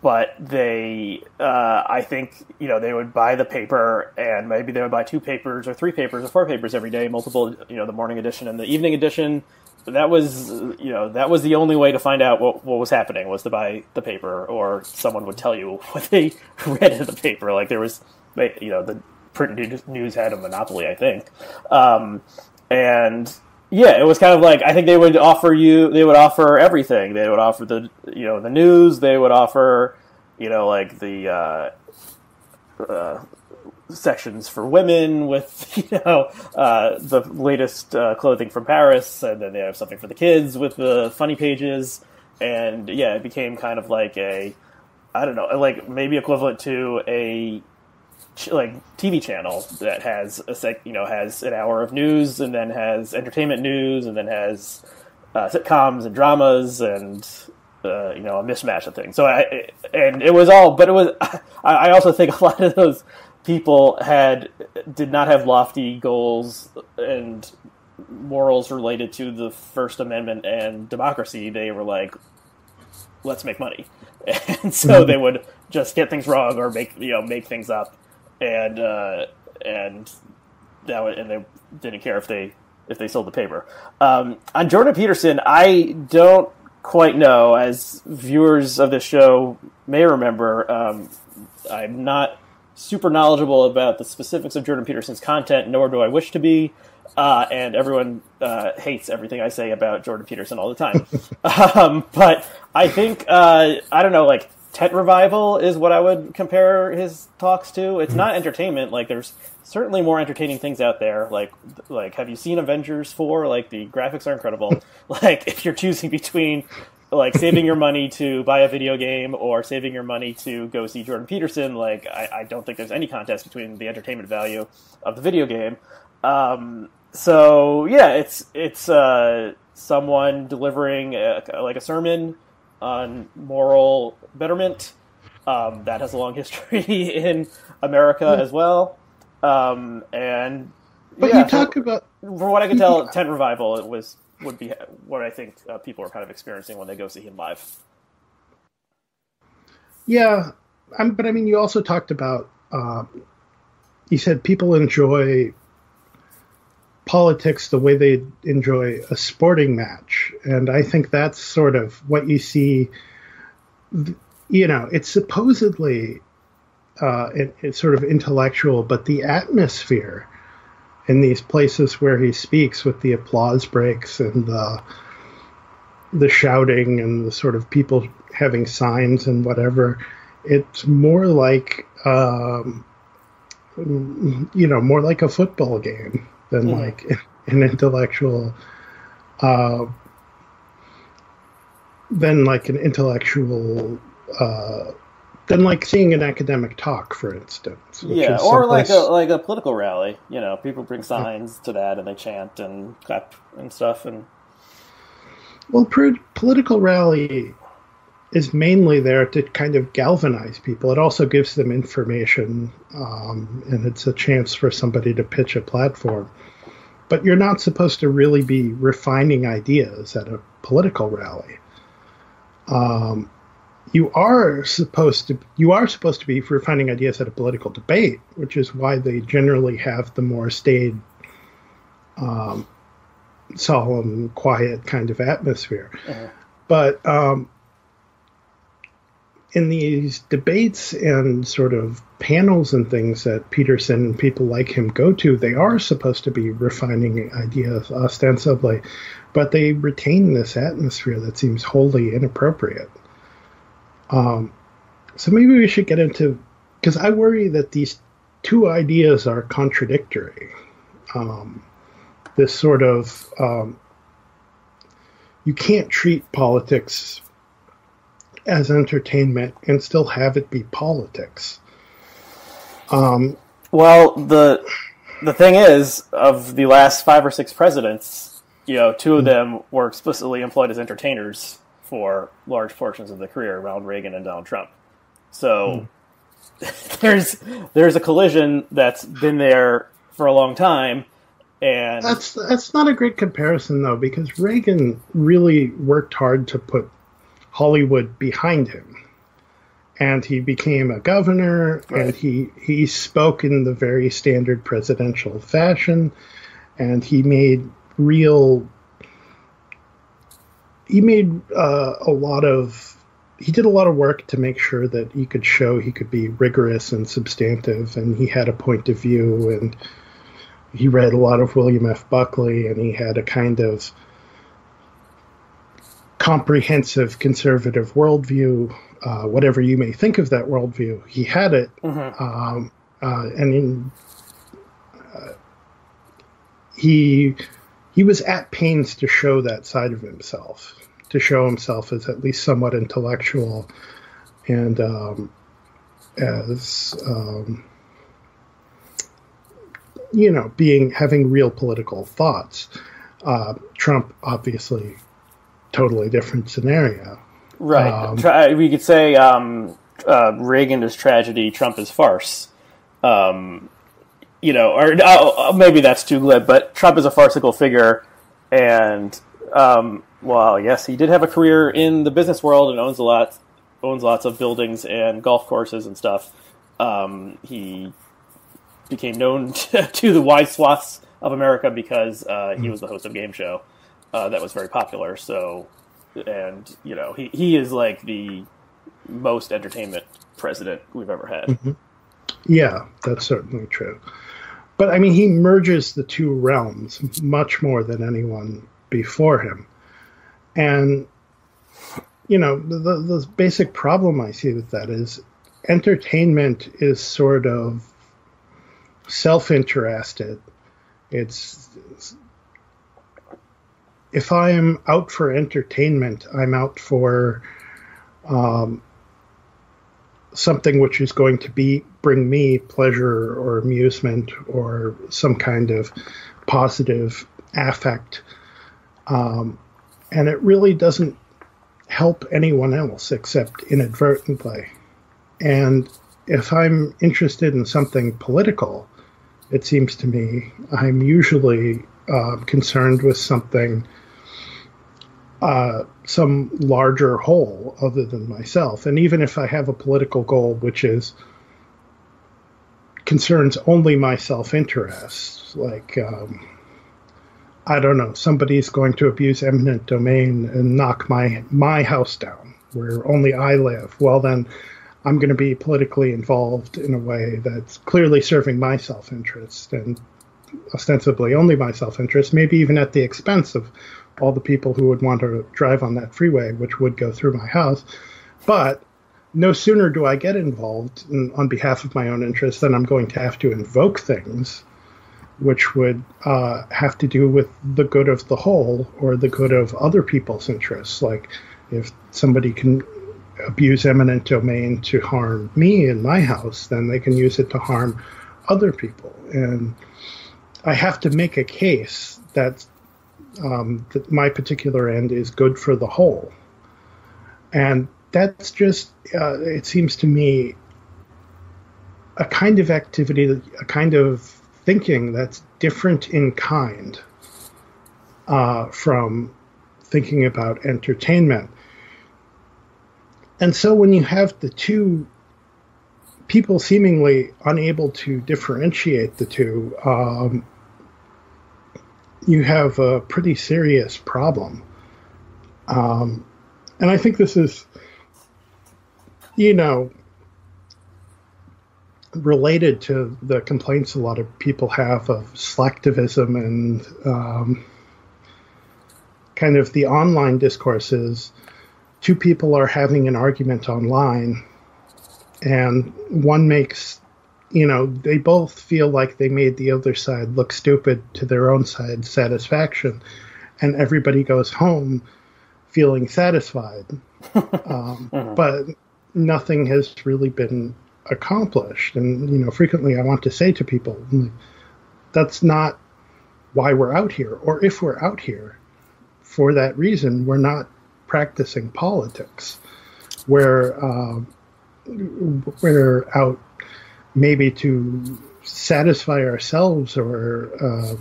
S1: But they, I think, they would buy the paper, and maybe they would buy 2 papers or 3 papers or 4 papers every day, multiple, the morning edition and the evening edition. That was, that was the only way to find out what was happening, was to buy the paper, or someone would tell you what they read in the paper. Like, there was, the print news had a monopoly, I think. And yeah, it was kind of like, I think they would offer everything. They would offer the news, they would offer, like the sections for women with, the latest clothing from Paris, and then they have something for the kids with the funny pages. And yeah, it became kind of like I don't know, like maybe equivalent to a TV channel that has has an hour of news, and then has entertainment news, and then has sitcoms and dramas, and a mismatch of things. So I also think a lot of those people did not have lofty goals and morals related to the First Amendment and democracy. They were like, let's make money, and so they would just get things wrong or make things up. And they didn't care if they sold the paper. On Jordan Peterson, I don't quite know, as viewers of this show may remember. I'm not super knowledgeable about the specifics of Jordan Peterson's content, nor do I wish to be. And everyone hates everything I say about Jordan Peterson all the time. But I think I don't know, like, Tent Revival is what I would compare his talks to. It's not entertainment. Like, there's certainly more entertaining things out there. Like, have you seen Avengers 4? Like, the graphics are incredible. Like, if you're choosing between, like, saving your money to buy a video game or saving your money to go see Jordan Peterson, like, I don't think there's any contest between the entertainment value of the video game. So yeah, it's someone delivering a sermon on moral betterment. That has a long history in America as well. But
S2: you talk about,
S1: from what I can tell, Tent Revival would be what I think people are kind of experiencing when they go see him live.
S2: Yeah, but I mean, you also talked about, you said people enjoy politics the way they enjoy a sporting match. And I think that's sort of what you see. It's supposedly it's sort of intellectual, but the atmosphere in these places where he speaks, with the applause breaks and the shouting and the sort of people having signs and whatever, it's more like more like a football game than like an intellectual, than like seeing an academic talk, for instance.
S1: Yeah, or like a political rally. People bring signs to that and they chant and clap and stuff. And
S2: well, political rally is mainly there to kind of galvanize people. It also gives them information, and it's a chance for somebody to pitch a platform. But you're not supposed to really be refining ideas at a political rally. You are supposed to be refining ideas at a political debate, which is why they generally have the more staid, solemn, quiet kind of atmosphere. Uh-huh. But in these debates and sort of panels and things that Peterson and people like him go to, they are supposed to be refining ideas ostensibly, but they retain this atmosphere that seems wholly inappropriate. So maybe we should get into, because I worry that these two ideas are contradictory. This sort of, you can't treat politics as entertainment and still have it be politics.
S1: Well, the thing is, of the last 5 or 6 presidents, 2 of them were explicitly employed as entertainers for large portions of the career around Reagan and Donald Trump. So there's a collision that's been there for a long time, and
S2: that's not a great comparison though, because Reagan really worked hard to put Hollywood behind him, and he became a governor, right. And he spoke in the very standard presidential fashion, and he made he did a lot of work to make sure that he could show he could be rigorous and substantive, and he had a point of view, and he read a lot of William F. Buckley, and he had a kind of comprehensive conservative worldview, whatever you may think of that worldview. He had it, and he was at pains to show that side of himself, to show himself as at least somewhat intellectual and having real political thoughts. Trump, obviously, totally different scenario.
S1: Right. We could say Reagan is tragedy, Trump is farce. Or maybe that's too glib, but Trump is a farcical figure, and yes, he did have a career in the business world and owns lots of buildings and golf courses and stuff. He became known to the wide swaths of America because he was the host of a game show that was very popular. So, and he is like the most entertainment president we've ever had.
S2: Mm-hmm. Yeah, that's certainly true. But I mean, he merges the two realms much more than anyone before him. And, the basic problem I see with that is entertainment is sort of self-interested. If I'm out for entertainment, I'm out for something which is going to bring me pleasure or amusement or some kind of positive affect. And it really doesn't help anyone else except inadvertently. And if I'm interested in something political, it seems to me I'm usually concerned with something, some larger whole other than myself. And even if I have a political goal which concerns only my self-interest, like I don't know, somebody's going to abuse eminent domain and knock my house down where only I live. Well, then I'm going to be politically involved in a way that's clearly serving my self-interest and ostensibly only my self-interest, maybe even at the expense of all the people who would want to drive on that freeway, which would go through my house. But no sooner do I get involved on behalf of my own interest than I'm going to have to invoke things which would have to do with the good of the whole or the good of other people's interests. Like if somebody can abuse eminent domain to harm me in my house, then they can use it to harm other people. And I have to make a case that my particular end is good for the whole. And that's just, it seems to me, a kind of activity, a kind of thinking that's different in kind from thinking about entertainment. And so when you have the two people seemingly unable to differentiate the two, you have a pretty serious problem. And I think this is, related to the complaints a lot of people have of selectivism and kind of the online discourses. Two people are having an argument online, and one makes, they both feel like they made the other side look stupid to their own side's satisfaction, and everybody goes home feeling satisfied. But nothing has really been accomplished. And frequently I want to say to people, that's not why we're out here. Or if we're out here for that reason, we're not practicing politics. We're out maybe to satisfy ourselves or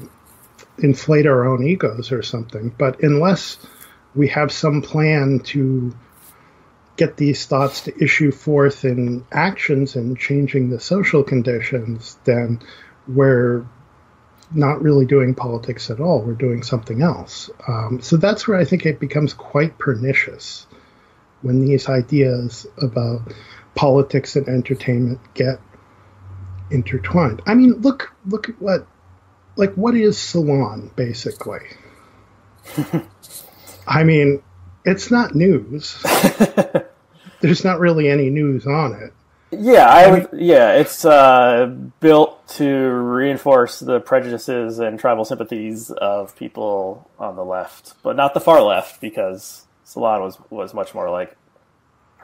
S2: inflate our own egos or something. But unless we have some plan to get these thoughts to issue forth in actions and changing the social conditions, then we're not really doing politics at all. We're doing something else. So that's where I think it becomes quite pernicious when these ideas about politics and entertainment get intertwined. I mean, look at what is Salon, basically? I mean, it's not news. There's not really any news on it.
S1: Yeah, it's built to reinforce the prejudices and tribal sympathies of people on the left, but not the far left, because Salon was much more like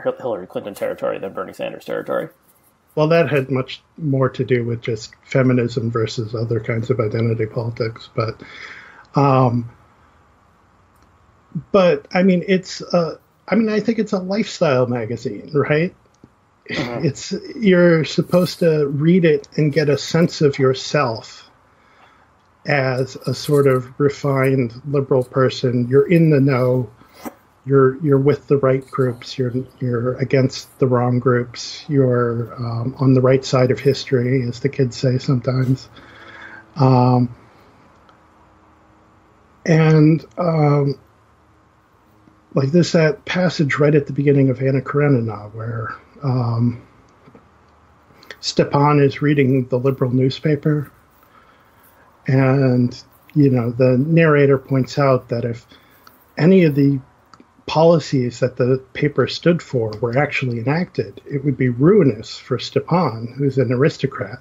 S1: Hillary Clinton territory than Bernie Sanders territory.
S2: Well, that had much more to do with just feminism versus other kinds of identity politics, but I mean, I think it's a lifestyle magazine, right? Mm-hmm. You're supposed to read it and get a sense of yourself as a sort of refined liberal person. You're in the know. You're with the right groups. You're against the wrong groups. You're on the right side of history, as the kids say sometimes. Like there's that passage right at the beginning of Anna Karenina where Stepan is reading the liberal newspaper, and the narrator points out that if any of the policies that the paper stood for were actually enacted, it would be ruinous for Stepan, who's an aristocrat.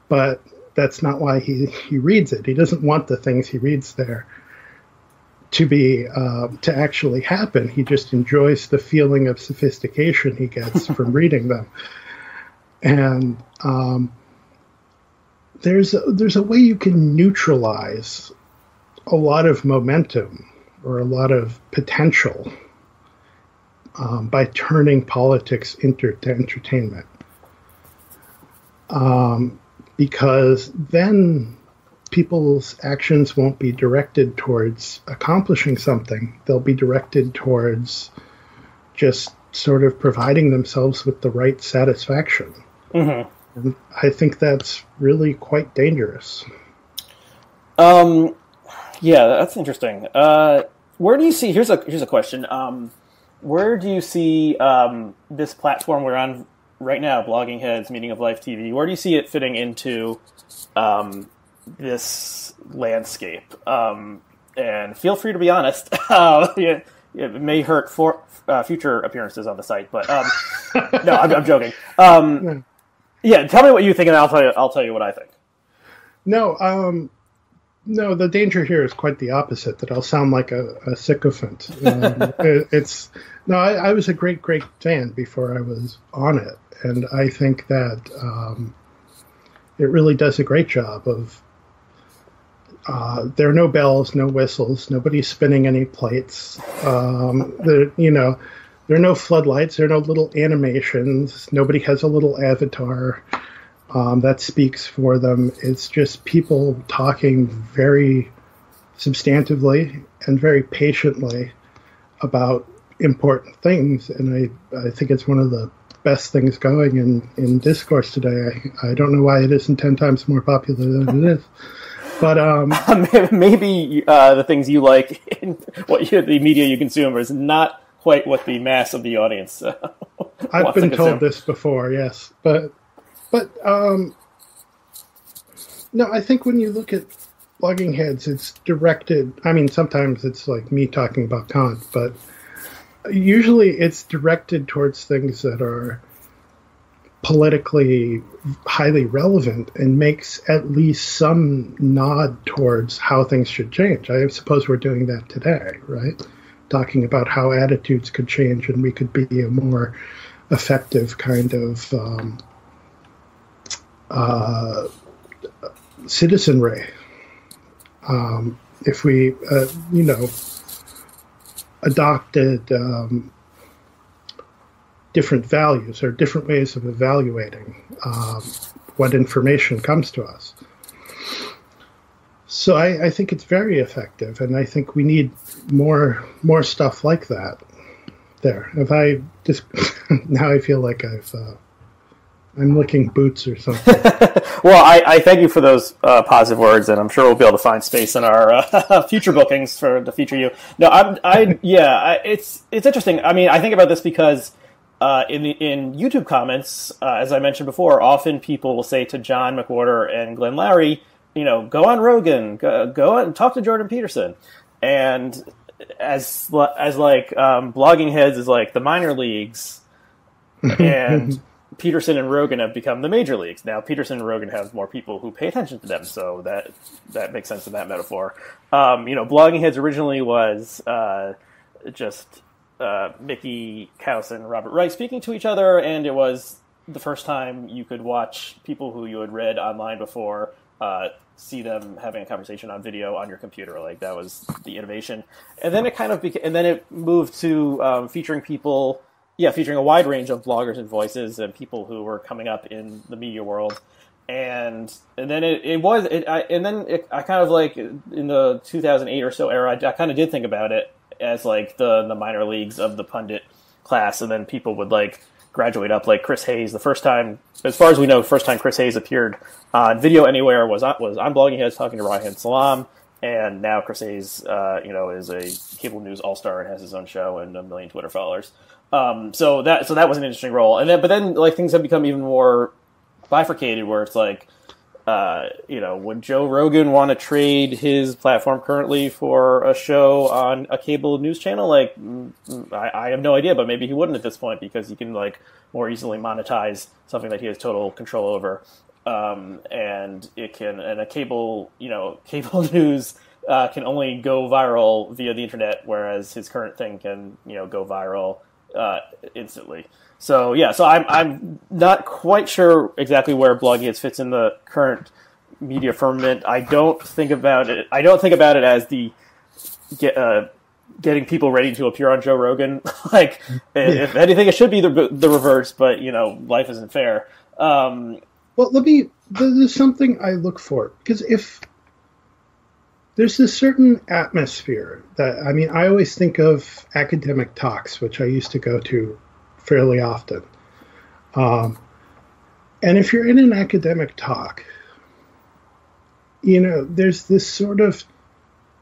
S2: But that's not why he reads it. He doesn't want the things he reads there to be to actually happen. He just enjoys the feeling of sophistication he gets from reading them. And there's a way you can neutralize a lot of momentum or a lot of potential by turning politics into entertainment. Because then people's actions won't be directed towards accomplishing something. They'll be directed towards just sort of providing themselves with the right satisfaction. Mm-hmm. And I think that's really quite dangerous.
S1: Yeah, that's interesting. Where do you see? Here's a question. Where do you see this platform we're on right now, Blogging Heads, Meaning of Life TV? Where do you see it fitting into this landscape? And feel free to be honest. It may hurt for future appearances on the site, but no, I'm joking. Yeah, tell me what you think, and I'll tell you what I think.
S2: No, the danger here is quite the opposite. That I'll sound like a sycophant. I was a great fan before I was on it, and I think that it really does a great job of. There are no bells, no whistles, nobody's spinning any plates. There are no floodlights, there are no little animations, nobody has a little avatar that speaks for them. It's just people talking very substantively and very patiently about important things, and I think it's one of the best things going in discourse today. I don't know why it isn't 10 times more popular than it is. But
S1: maybe the things you like in the media you consume is not quite what the mass of the audience
S2: I've been told this before, yes. But no, I think when you look at Blogging Heads, it's directed. I mean, sometimes it's like me talking about Kant, but usually it's directed towards things that are politically highly relevant and makes at least some nod towards how things should change. I suppose we're doing that today, right? Talking about how attitudes could change and we could be a more effective kind of citizenry. If we, adopted different values or different ways of evaluating what information comes to us. So I think it's very effective, and I think we need more stuff like that. There, if I just now I feel like I'm licking boots or something.
S1: Well, I thank you for those positive words, and I'm sure we'll be able to find space in our future bookings to feature you. No, it's interesting. I mean, I think about this because in YouTube comments, as I mentioned before, often people will say to John McWhorter and Glenn Larry, go on Rogan, go and talk to Jordan Peterson, and as blogging heads is like the minor leagues, and Peterson and Rogan have become the major leagues. Now, Peterson and Rogan have more people who pay attention to them, so that makes sense in that metaphor. Blogging heads originally was just Mickey Kaus and Robert Wright speaking to each other, and it was the first time you could watch people who you had read online before see them having a conversation on video on your computer. Like, that was the innovation. And then it kind of and then it moved to featuring a wide range of bloggers and voices and people who were coming up in the media world. And then I kind of like in the 2008 or so era, I kind of did think about it as like the minor leagues of the pundit class, and then people would like graduate up, like Chris Hayes. The first time, as far as we know, the first time Chris Hayes appeared on video anywhere was on Blogging Heads talking to Ryan Salam, and now Chris Hayes, is a cable news all-star and has his own show and 1 million Twitter followers. So that was an interesting role, but then like things have become even more bifurcated, where it's like, would Joe Rogan want to trade his platform currently for a show on a cable news channel? Like, I have no idea, but maybe he wouldn't at this point, because he can like more easily monetize something that he has total control over. And a cable news can only go viral via the internet, whereas his current thing can, go viral instantly. So I'm not quite sure exactly where Blogging Heads fits in the current media firmament. I don't think about it as getting people ready to appear on Joe Rogan. Like, if anything, it should be the reverse. But life isn't fair.
S2: Well, there's something I look for, because if there's this certain atmosphere that, I always think of academic talks, which I used to go to fairly often. And if you're in an academic talk, there's this sort of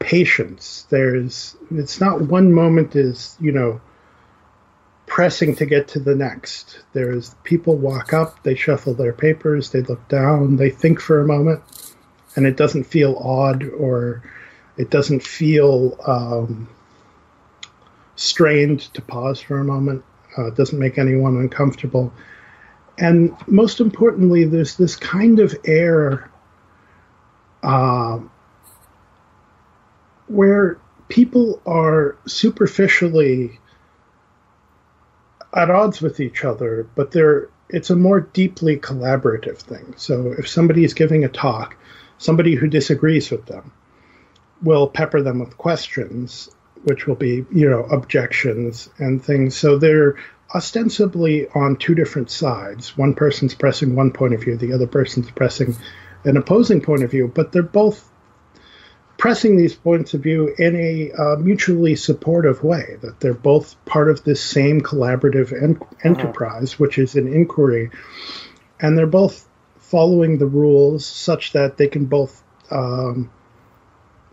S2: patience. It's not one moment is, pressing to get to the next. There's people walk up, they shuffle their papers, they look down, they think for a moment, and it doesn't feel odd, or it doesn't feel strained to pause for a moment. It doesn't make anyone uncomfortable. And most importantly, there's this kind of air where people are superficially at odds with each other, but it's a more deeply collaborative thing. So if somebody is giving a talk, somebody who disagrees with them will pepper them with questions, which will be, objections and things. So they're ostensibly on two different sides. One person's pressing one point of view, the other person's pressing an opposing point of view, but they're both pressing these points of view in a mutually supportive way, that they're both part of this same collaborative enterprise, which is an inquiry, and they're both following the rules such that they can both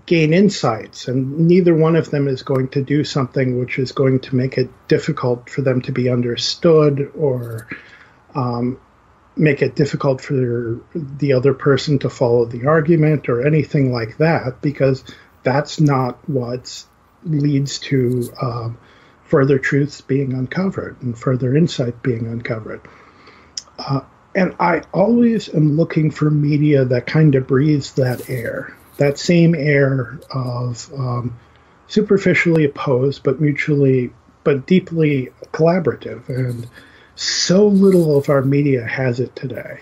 S2: gain insights, and neither one of them is going to do something which is going to make it difficult for them to be understood, or make it difficult for the other person to follow the argument or anything like that, because that's not what leads to further truths being uncovered and further insight being uncovered. And I always am looking for media that kind of breathes that air, that same air of superficially opposed but deeply collaborative. And so little of our media has it today.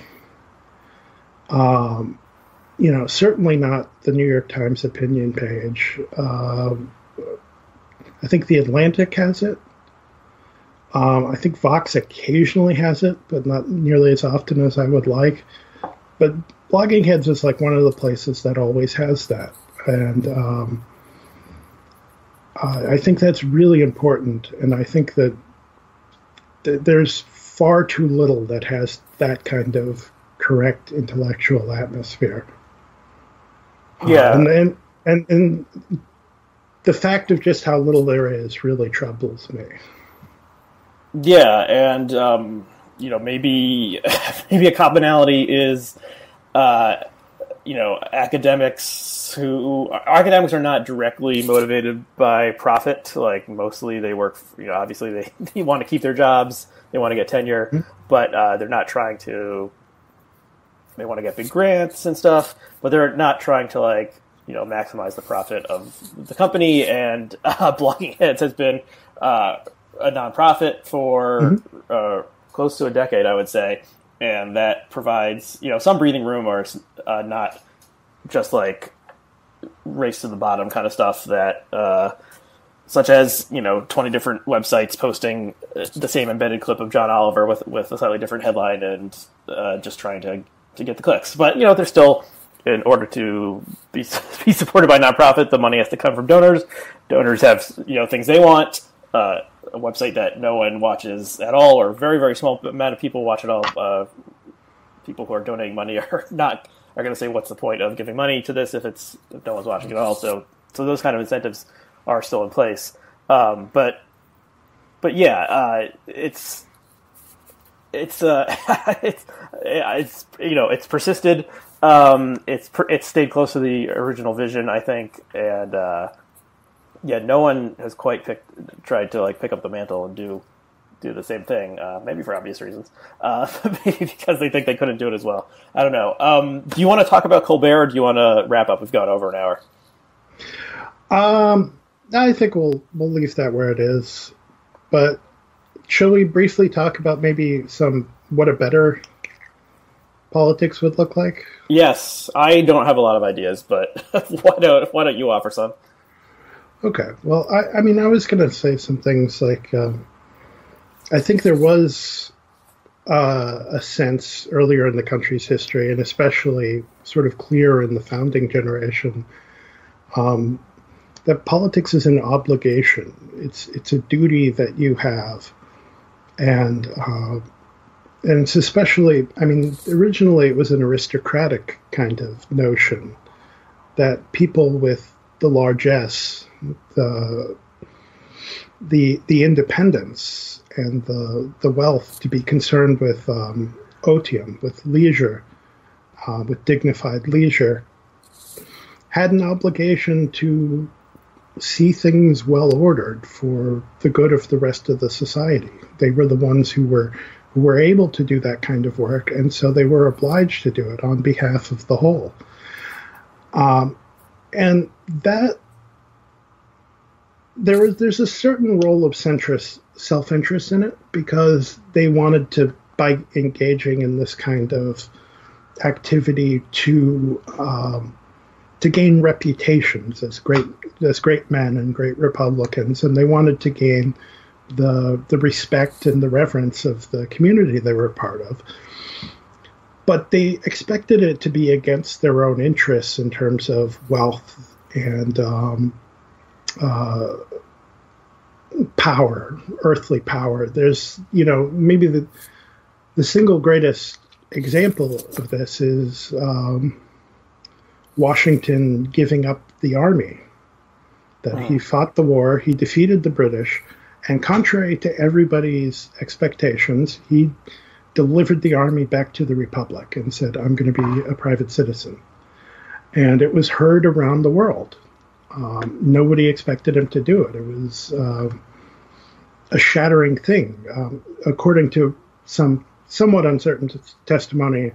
S2: certainly not the New York Times opinion page. I think The Atlantic has it. I think Vox occasionally has it, but not nearly as often as I would like. But Blogging Heads is like one of the places that always has that. And I think that's really important. And I think that there's far too little that has that kind of correct intellectual atmosphere.
S1: Yeah.
S2: And the fact of just how little there is really troubles me.
S1: Yeah, and maybe a commonality is academics are not directly motivated by profit. Like, mostly they work, obviously they want to keep their jobs, they want to get tenure, but they're not trying to. They want to get big grants and stuff, but they're not trying to maximize the profit of the company. And Blogging Heads has been a nonprofit for close to a decade, I would say, and that provides some breathing room, or not just like race to the bottom kind of stuff that such as 20 different websites posting the same embedded clip of John Oliver with a slightly different headline and just trying to get the clicks. But they're still, in order to be supported by nonprofit, the money has to come from donors. Donors have things they want. A website that no one watches at all, or very, very small amount of people watch at all. People who are donating money are going to say, "What's the point of giving money to this if no one's watching at all?" So those kind of incentives are still in place. But yeah, it's persisted. It's stayed close to the original vision, I think, and no one has quite tried to pick up the mantle and do the same thing. Maybe for obvious reasons, maybe because they think they couldn't do it as well. I don't know. Do you want to talk about Colbert, or do you want to wrap up? We've gone over an hour.
S2: I think we'll leave that where it is. But shall we briefly talk about maybe what a better politics would look like?
S1: Yes, I don't have a lot of ideas, but why don't you offer some?
S2: Okay. Well, I mean, I was going to say some things like I think there was a sense earlier in the country's history, and especially sort of clear in the founding generation, that politics is an obligation. It's a duty that you have, and it's especially, I mean, originally it was an aristocratic kind of notion that people with the largesse, the independence and the wealth to be concerned with otium, with leisure, with dignified leisure, had an obligation to see things well ordered for the good of the rest of the society. They were the ones who were able to do that kind of work, and so they were obliged to do it on behalf of the whole. And that there's a certain role of self-interest in it, because they wanted to, by engaging in this kind of activity, to gain reputations as great men and great Republicans, and they wanted to gain the respect and the reverence of the community they were part of. But they expected it to be against their own interests in terms of wealth and power, earthly power. There's, maybe the single greatest example of this is Washington giving up the army. That he fought the war, he defeated the British, and contrary to everybody's expectations, he delivered the army back to the Republic and said, "I'm going to be a private citizen." And it was heard around the world. Nobody expected him to do it. It was a shattering thing. According to some somewhat uncertain testimony,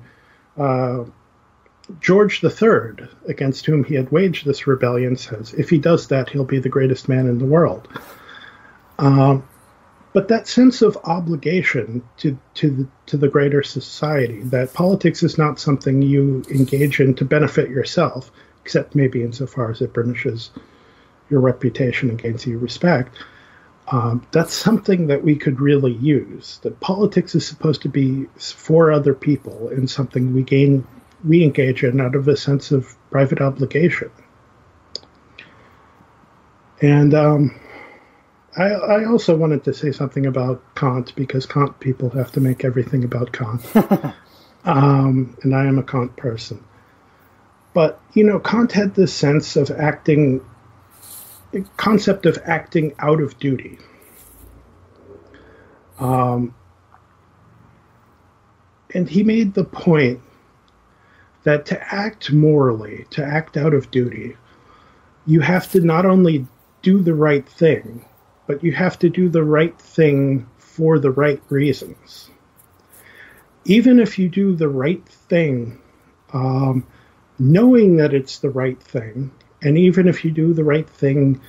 S2: George III, against whom he had waged this rebellion, says, if he does that, he'll be the greatest man in the world. But that sense of obligation to the greater society, that politics is not something you engage in to benefit yourself, except maybe insofar as it burnishes your reputation and gains you respect, that's something that we could really use. That politics is supposed to be for other people and something we engage in out of a sense of private obligation. And I also wanted to say something about Kant, because Kant people have to make everything about Kant. And I am a Kant person. But, Kant had this sense of concept of acting out of duty. And he made the point that to act morally, to act out of duty, you have to not only do the right thing, but you have to do the right thing for the right reasons. Even if you do the right thing, knowing that it's the right thing, and even if you do the right thing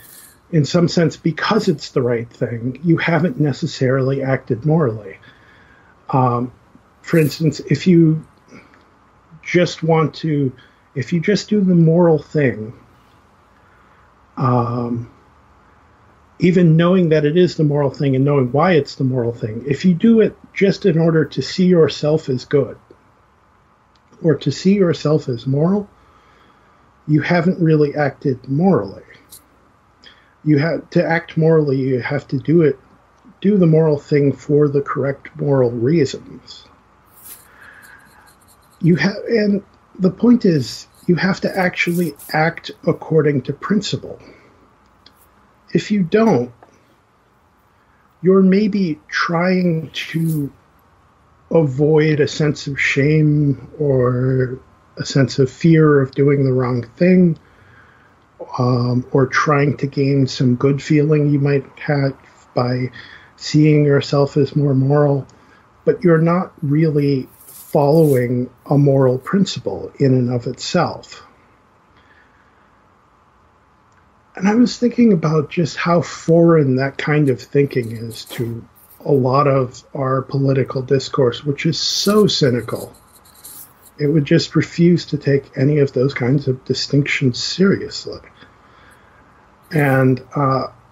S2: in some sense because it's the right thing, you haven't necessarily acted morally. For instance, if you just do the moral thing, even knowing that it is the moral thing and knowing why it's the moral thing, if you do it just in order to see yourself as good or to see yourself as moral, you haven't really acted morally. You have to act morally, you have to do the moral thing for the correct moral reasons. And the point is, you have to actually act according to principle. If you don't, you're maybe trying to avoid a sense of shame or a sense of fear of doing the wrong thing, or trying to gain some good feeling you might have by seeing yourself as more moral, but you're not really following a moral principle in and of itself. And I was thinking about just how foreign that kind of thinking is to a lot of our political discourse, which is so cynical. It would just refuse to take any of those kinds of distinctions seriously. And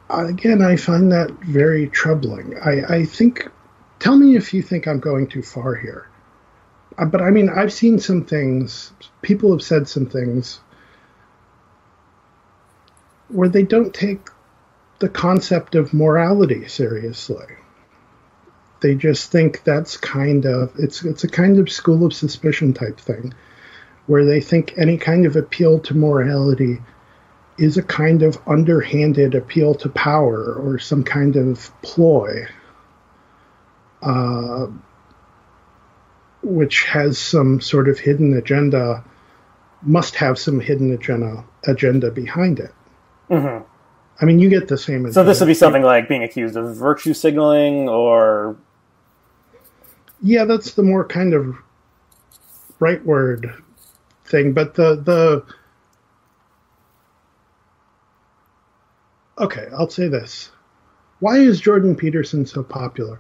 S2: again, I find that very troubling. I think, tell me if you think I'm going too far here. But I mean, I've seen some things, people have said some things where they don't take the concept of morality seriously. They just think that's it's a kind of school of suspicion type thing, where they think any kind of appeal to morality is a kind of underhanded appeal to power or some kind of ploy, which has some sort of hidden agenda, must have some hidden agenda behind it.
S1: Mm-hmm.
S2: I mean, you get the same.
S1: So this would be something like being accused of virtue signaling, or...
S2: Yeah, that's the more kind of rightward thing. But okay, I'll say this. Why is Jordan Peterson so popular?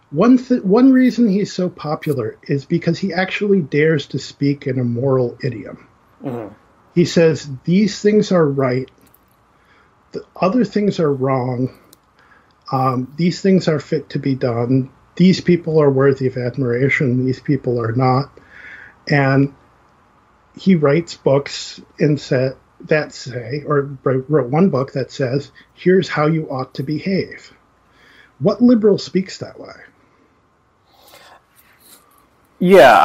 S2: One reason he's so popular is because he actually dares to speak in a moral idiom. Mm-hmm. He says, these things are right. The other things are wrong. These things are fit to be done. These people are worthy of admiration. These people are not. And he writes books or wrote one book that says, here's how you ought to behave. What liberal speaks that way?
S1: Yeah,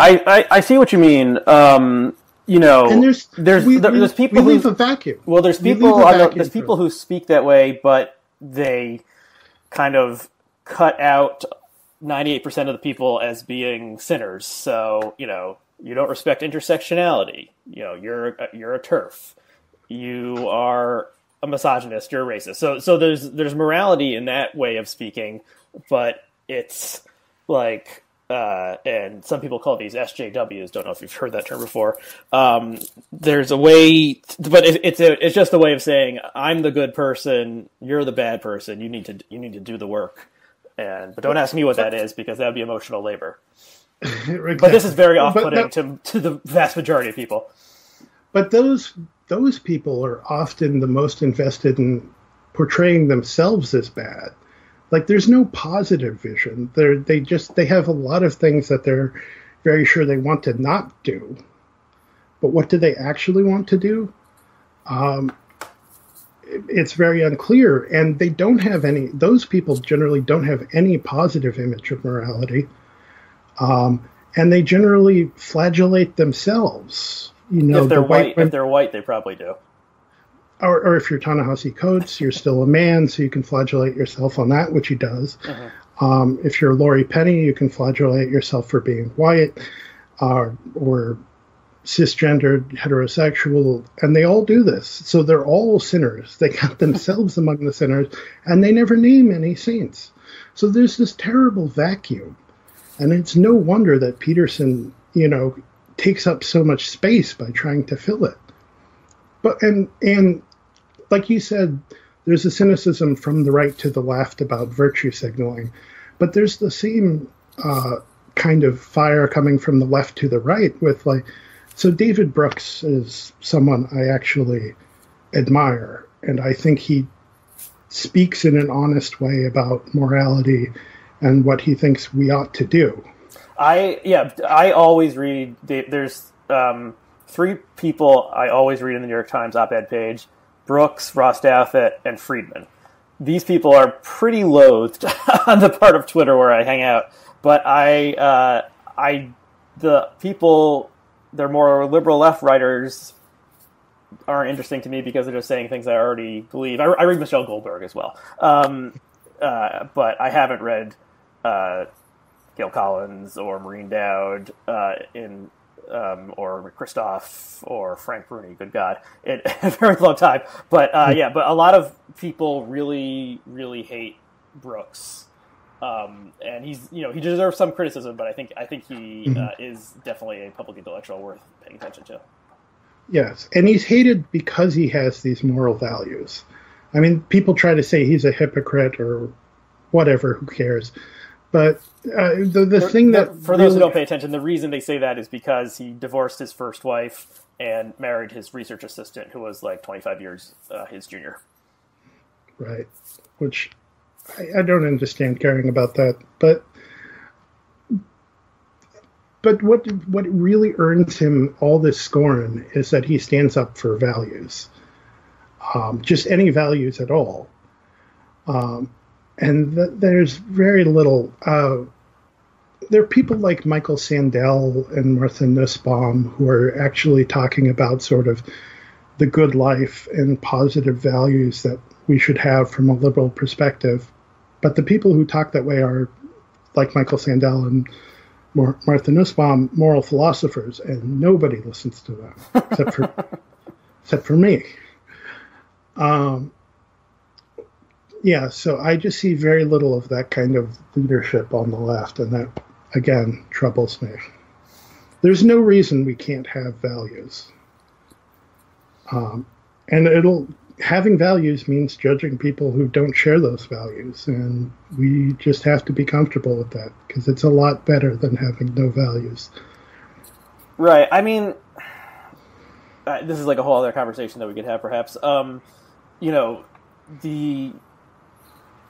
S1: I see what you mean. And there's people
S2: who leave a vacuum.
S1: Well, there's people who speak that way, but they kind of cut out 98% of the people as being sinners. So, you don't respect intersectionality. You're a TERF. You are a misogynist. You're a racist. So there's morality in that way of speaking, but it's like, and some people call these SJWs. Don't know if you've heard that term before. There's a way, but it's just a way of saying I'm the good person, you're the bad person. You need to do the work. but don't ask me what that is, because that would be emotional labor.
S2: Exactly.
S1: But this is very off-putting to the vast majority of people.
S2: But those people are often the most invested in portraying themselves as bad. Like, there's no positive vision. They have a lot of things that they're very sure they want to not do. But what do they actually want to do? It's very unclear. And they don't have any, those people generally don't have any positive image of morality. And they generally flagellate themselves. You know,
S1: if they're white, they probably do.
S2: Or if you're Ta-Nehisi Coates, you're still a man, so you can flagellate yourself on that, which he does. Mm-hmm. If you're Laurie Penny, you can flagellate yourself for being white, or cisgendered, heterosexual, and they all do this. So they're all sinners. They count themselves among the sinners, and they never name any saints. So there's this terrible vacuum, and it's no wonder that Peterson, takes up so much space by trying to fill it. But and like you said, there's a cynicism from the right to the left about virtue signaling, but there's the same kind of fire coming from the left to the right with so David Brooks is someone I actually admire, and I think he speaks in an honest way about morality and what he thinks we ought to do.
S1: I always read, there's three people I always read in the New York Times op-ed page: Brooks, Ross Douthat, and Friedman. These people are pretty loathed on the part of Twitter where I hang out, but the people, they're more liberal left writers, aren't interesting to me because they're just saying things I already believe. I read Michelle Goldberg as well, but I haven't read Gail Collins or Maureen Dowd or Christoph or Frank Bruni, good God, in a very long time. But but a lot of people really, really hate Brooks, and he's he deserves some criticism, but I think he is definitely a public intellectual worth paying attention to.
S2: Yes, and he's hated because he has these moral values. I mean, people try to say he's a hypocrite or whatever. Who cares? But the thing that
S1: for those who don't pay attention, the reason they say that is because he divorced his first wife and married his research assistant, who was like 25 years his junior.
S2: Right, which I don't understand caring about that, but what really earns him all this scorn is that he stands up for values, just any values at all. And there's very little. There are people like Michael Sandel and Martha Nussbaum who are actually talking about sort of the good life and positive values that we should have from a liberal perspective. But the people who talk that way are, like Michael Sandel and Martha Nussbaum, moral philosophers, and nobody listens to them except for me. Yeah, so I just see very little of that kind of leadership on the left, and that, again, troubles me. There's no reason we can't have values. And having values means judging people who don't share those values, and we just have to be comfortable with that, because it's a lot better than having no values.
S1: Right. I mean, this is like a whole other conversation that we could have, perhaps. The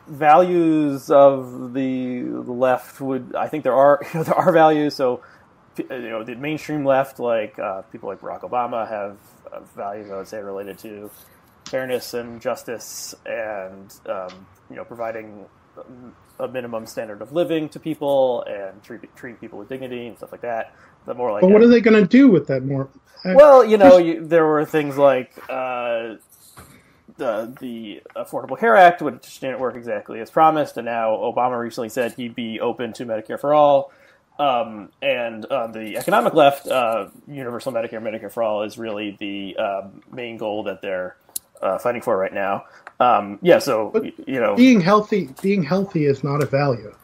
S1: values of the left I think there are values. So, the mainstream left, like people like Barack Obama, have values, I would say, related to fairness and justice and, providing a minimum standard of living to people and treating people with dignity and stuff like that. But more like,
S2: what are they going to do with that more?
S1: Well, there were things like the Affordable Care Act, which didn't work exactly as promised, and now Obama recently said he'd be open to Medicare for all. And on the economic left, universal Medicare for all is really the main goal that they're fighting for right now.
S2: Being healthy is not a value.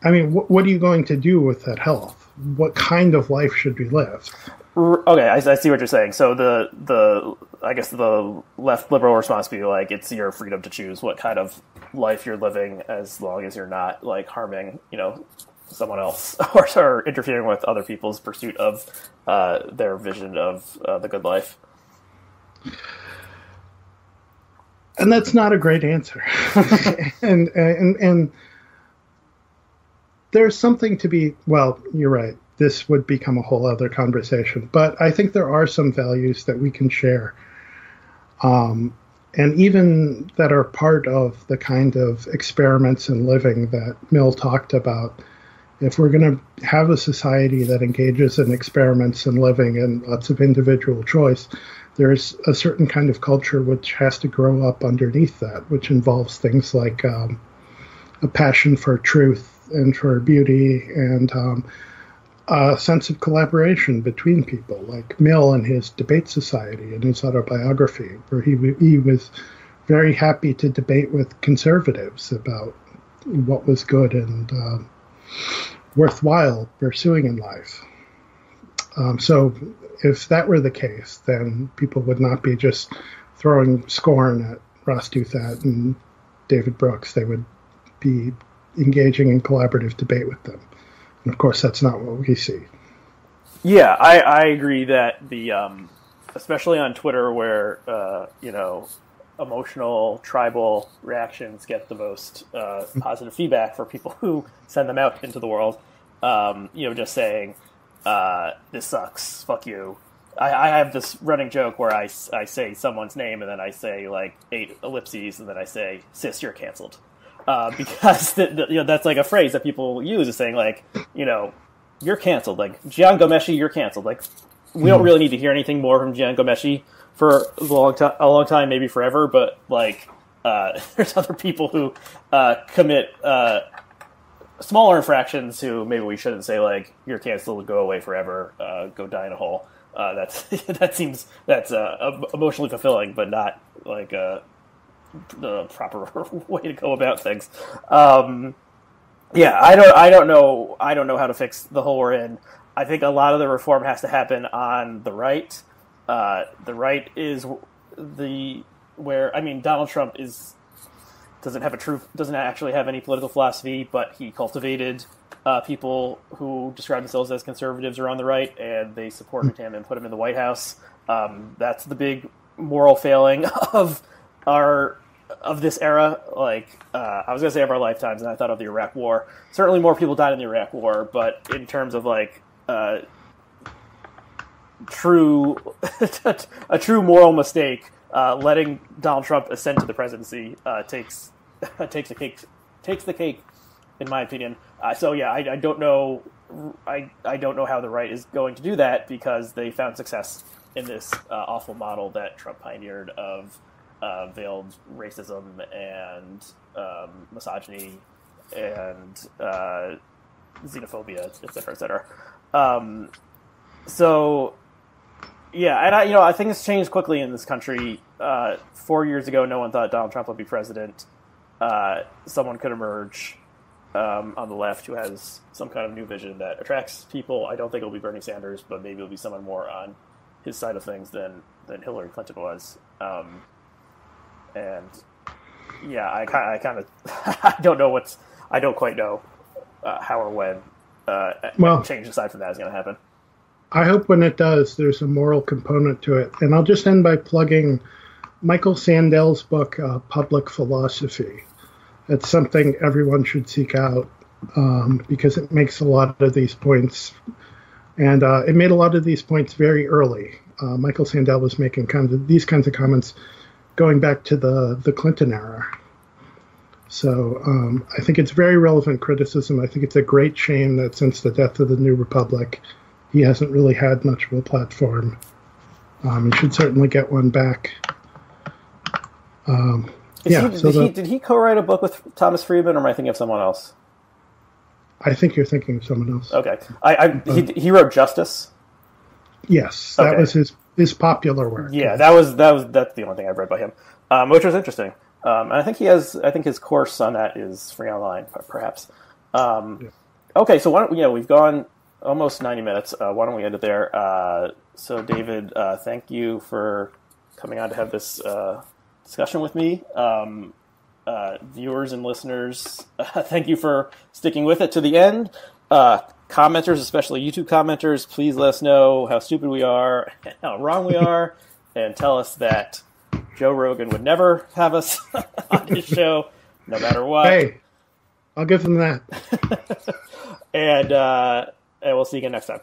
S2: I mean, what are you going to do with that health? What kind of life should we live?
S1: Okay, I see what you're saying. So the I guess the left liberal response would be like, it's your freedom to choose what kind of life you're living, as long as you're not like harming, someone else or interfering with other people's pursuit of their vision of the good life.
S2: And that's not a great answer. and there's something to be, well, you're right. This would become a whole other conversation. But I think there are some values that we can share. And even that are part of the kind of experiments in living that Mill talked about. If we're going to have a society that engages in experiments in living and lots of individual choice, there's a certain kind of culture which has to grow up underneath that, which involves things like a passion for truth and for beauty and a sense of collaboration between people, like Mill and his debate society and his autobiography, where he was very happy to debate with conservatives about what was good and worthwhile pursuing in life. So if that were the case, then people would not be just throwing scorn at Ross Douthat and David Brooks. They would be engaging in collaborative debate with them. And of course, that's not what we see.
S1: Yeah, I agree that especially on Twitter, where emotional tribal reactions get the most positive feedback for people who send them out into the world. Just saying, this sucks, fuck you. I have this running joke where I say someone's name and then I say like 8 ellipses and then I say, sis, you're canceled. Because that's like a phrase that people use, is saying like, you're canceled. Like, Jian Ghomeshi, you're canceled. Like, we don't really need to hear anything more from Jian Ghomeshi for a long time, maybe forever. But like, there's other people who commit smaller infractions who maybe we shouldn't say like, you're canceled, go away forever, go die in a hole. That's emotionally fulfilling, but not like the proper way to go about things. I don't know how to fix the hole we're in. I think a lot of the reform has to happen on the right. The right is Donald Trump doesn't actually have any political philosophy, but he cultivated people who describe themselves as conservatives or on the right, and they supported him and put him in the White House. That's the big moral failing of this era. Like, I was going to say of our lifetimes, and I thought of the Iraq War. Certainly more people died in the Iraq War, but in terms of like a true moral mistake, letting Donald Trump ascend to the presidency takes the cake, in my opinion. I don't know. I don't know how the right is going to do that, because they found success in this awful model that Trump pioneered of veiled racism and misogyny and xenophobia, et cetera, et cetera. I think it's changed quickly in this country. 4 years ago, no one thought Donald Trump would be president. Someone could emerge on the left who has some kind of new vision that attracts people. I don't think it'll be Bernie Sanders, but maybe it'll be someone more on his side of things than Hillary Clinton was. I kind of I don't quite know how or when change aside from that is going to happen.
S2: I hope when it does, there's a moral component to it. And I'll just end by plugging Michael Sandel's book, Public Philosophy. It's something everyone should seek out because it makes a lot of these points. And it made a lot of these points very early. Michael Sandel was making these kinds of comments going back to the Clinton era. So I think it's very relevant criticism. I think it's a great shame that since the death of the New Republic, he hasn't really had much of a platform. He should certainly get one back.
S1: Did he co-write a book with Thomas Friedman, or am I thinking of someone else?
S2: I think you're thinking of someone else.
S1: Okay. He wrote Justice?
S2: Yes, that was his popular work.
S1: Yeah, that's the only thing I've read by him, which was interesting. And I think his course on that is free online, perhaps. Okay, so we've gone almost 90 minutes. Why don't we end it there? So David, thank you for coming on to have this discussion with me. Viewers and listeners, thank you for sticking with it to the end. Commenters, especially YouTube commenters, please let us know how stupid we are, how wrong we are, and tell us that Joe Rogan would never have us on his show, no matter what.
S2: Hey, I'll give them that.
S1: And we'll see you again next time.